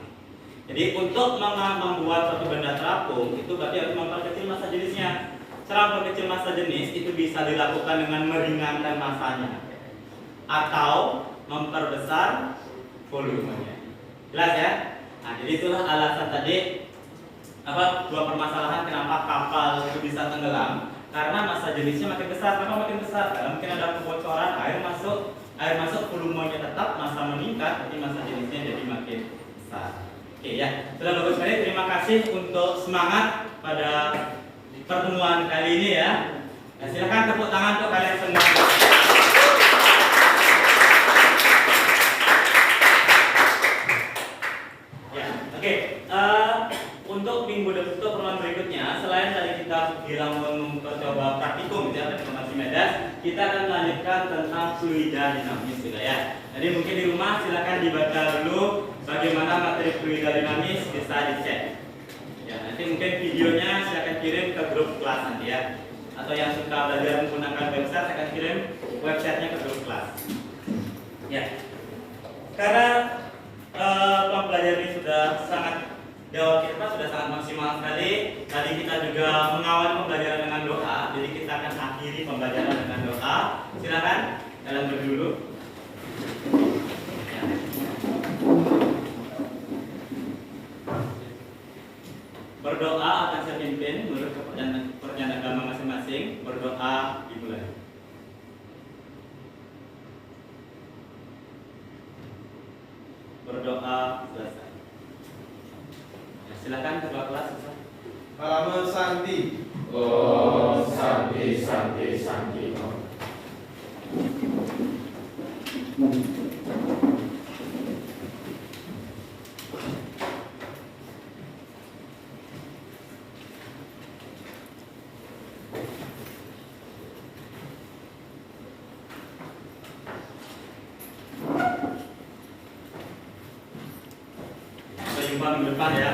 Jadi untuk membuat suatu benda terapung itu berarti harus memperkecil massa jenisnya. Cara memperkecil massa jenis itu bisa dilakukan dengan meringankan massanya atau memperbesar volumenya. Jelas ya? Nah, jadi itulah alasan tadi dua permasalahan kenapa kapal itu bisa tenggelam. Karena massa jenisnya makin besar. Kenapa makin besar? Karena mungkin ada kebocoran, air masuk, volumenya tetap, massa meningkat, jadi massa jenisnya jadi makin besar. Oke ya, sudah bagus sekali. Terima kasih untuk semangat pada pertemuan kali ini ya. Nah, silakan tepuk tangan untuk kalian semua. Ya, oke. Untuk minggu depan pertemuan berikutnya, selain tadi kita bilang mencoba praktikum gitu ya, informasi medas, kita akan melanjutkan tentang fluida dinamis gitu ya. Jadi mungkin di rumah silakan dibaca dulu bagaimana materi fluida dinamis, bisa dicek. Ya, nanti mungkin videonya silakan kirim ke grup kelas nanti ya. Atau yang suka belajar menggunakan website, silakan kirim websitenya ke grup kelas. Ya, karena pembelajaran ini sudah sangat jawab kita sudah sangat maksimal sekali. Tadi kita juga mengawali pembelajaran dengan doa. Jadi kita akan akhiri pembelajaran dengan doa. Silakan kalian berdulu. Berdoa akan saya pimpin menurut perjanjian agama masing-masing. Berdoa dimulai. Berdoa selesai. Silakan ketua kelas. Halaman Santi. Om Santi Santi Santi Om. Sampai jumpa minggu depan ya.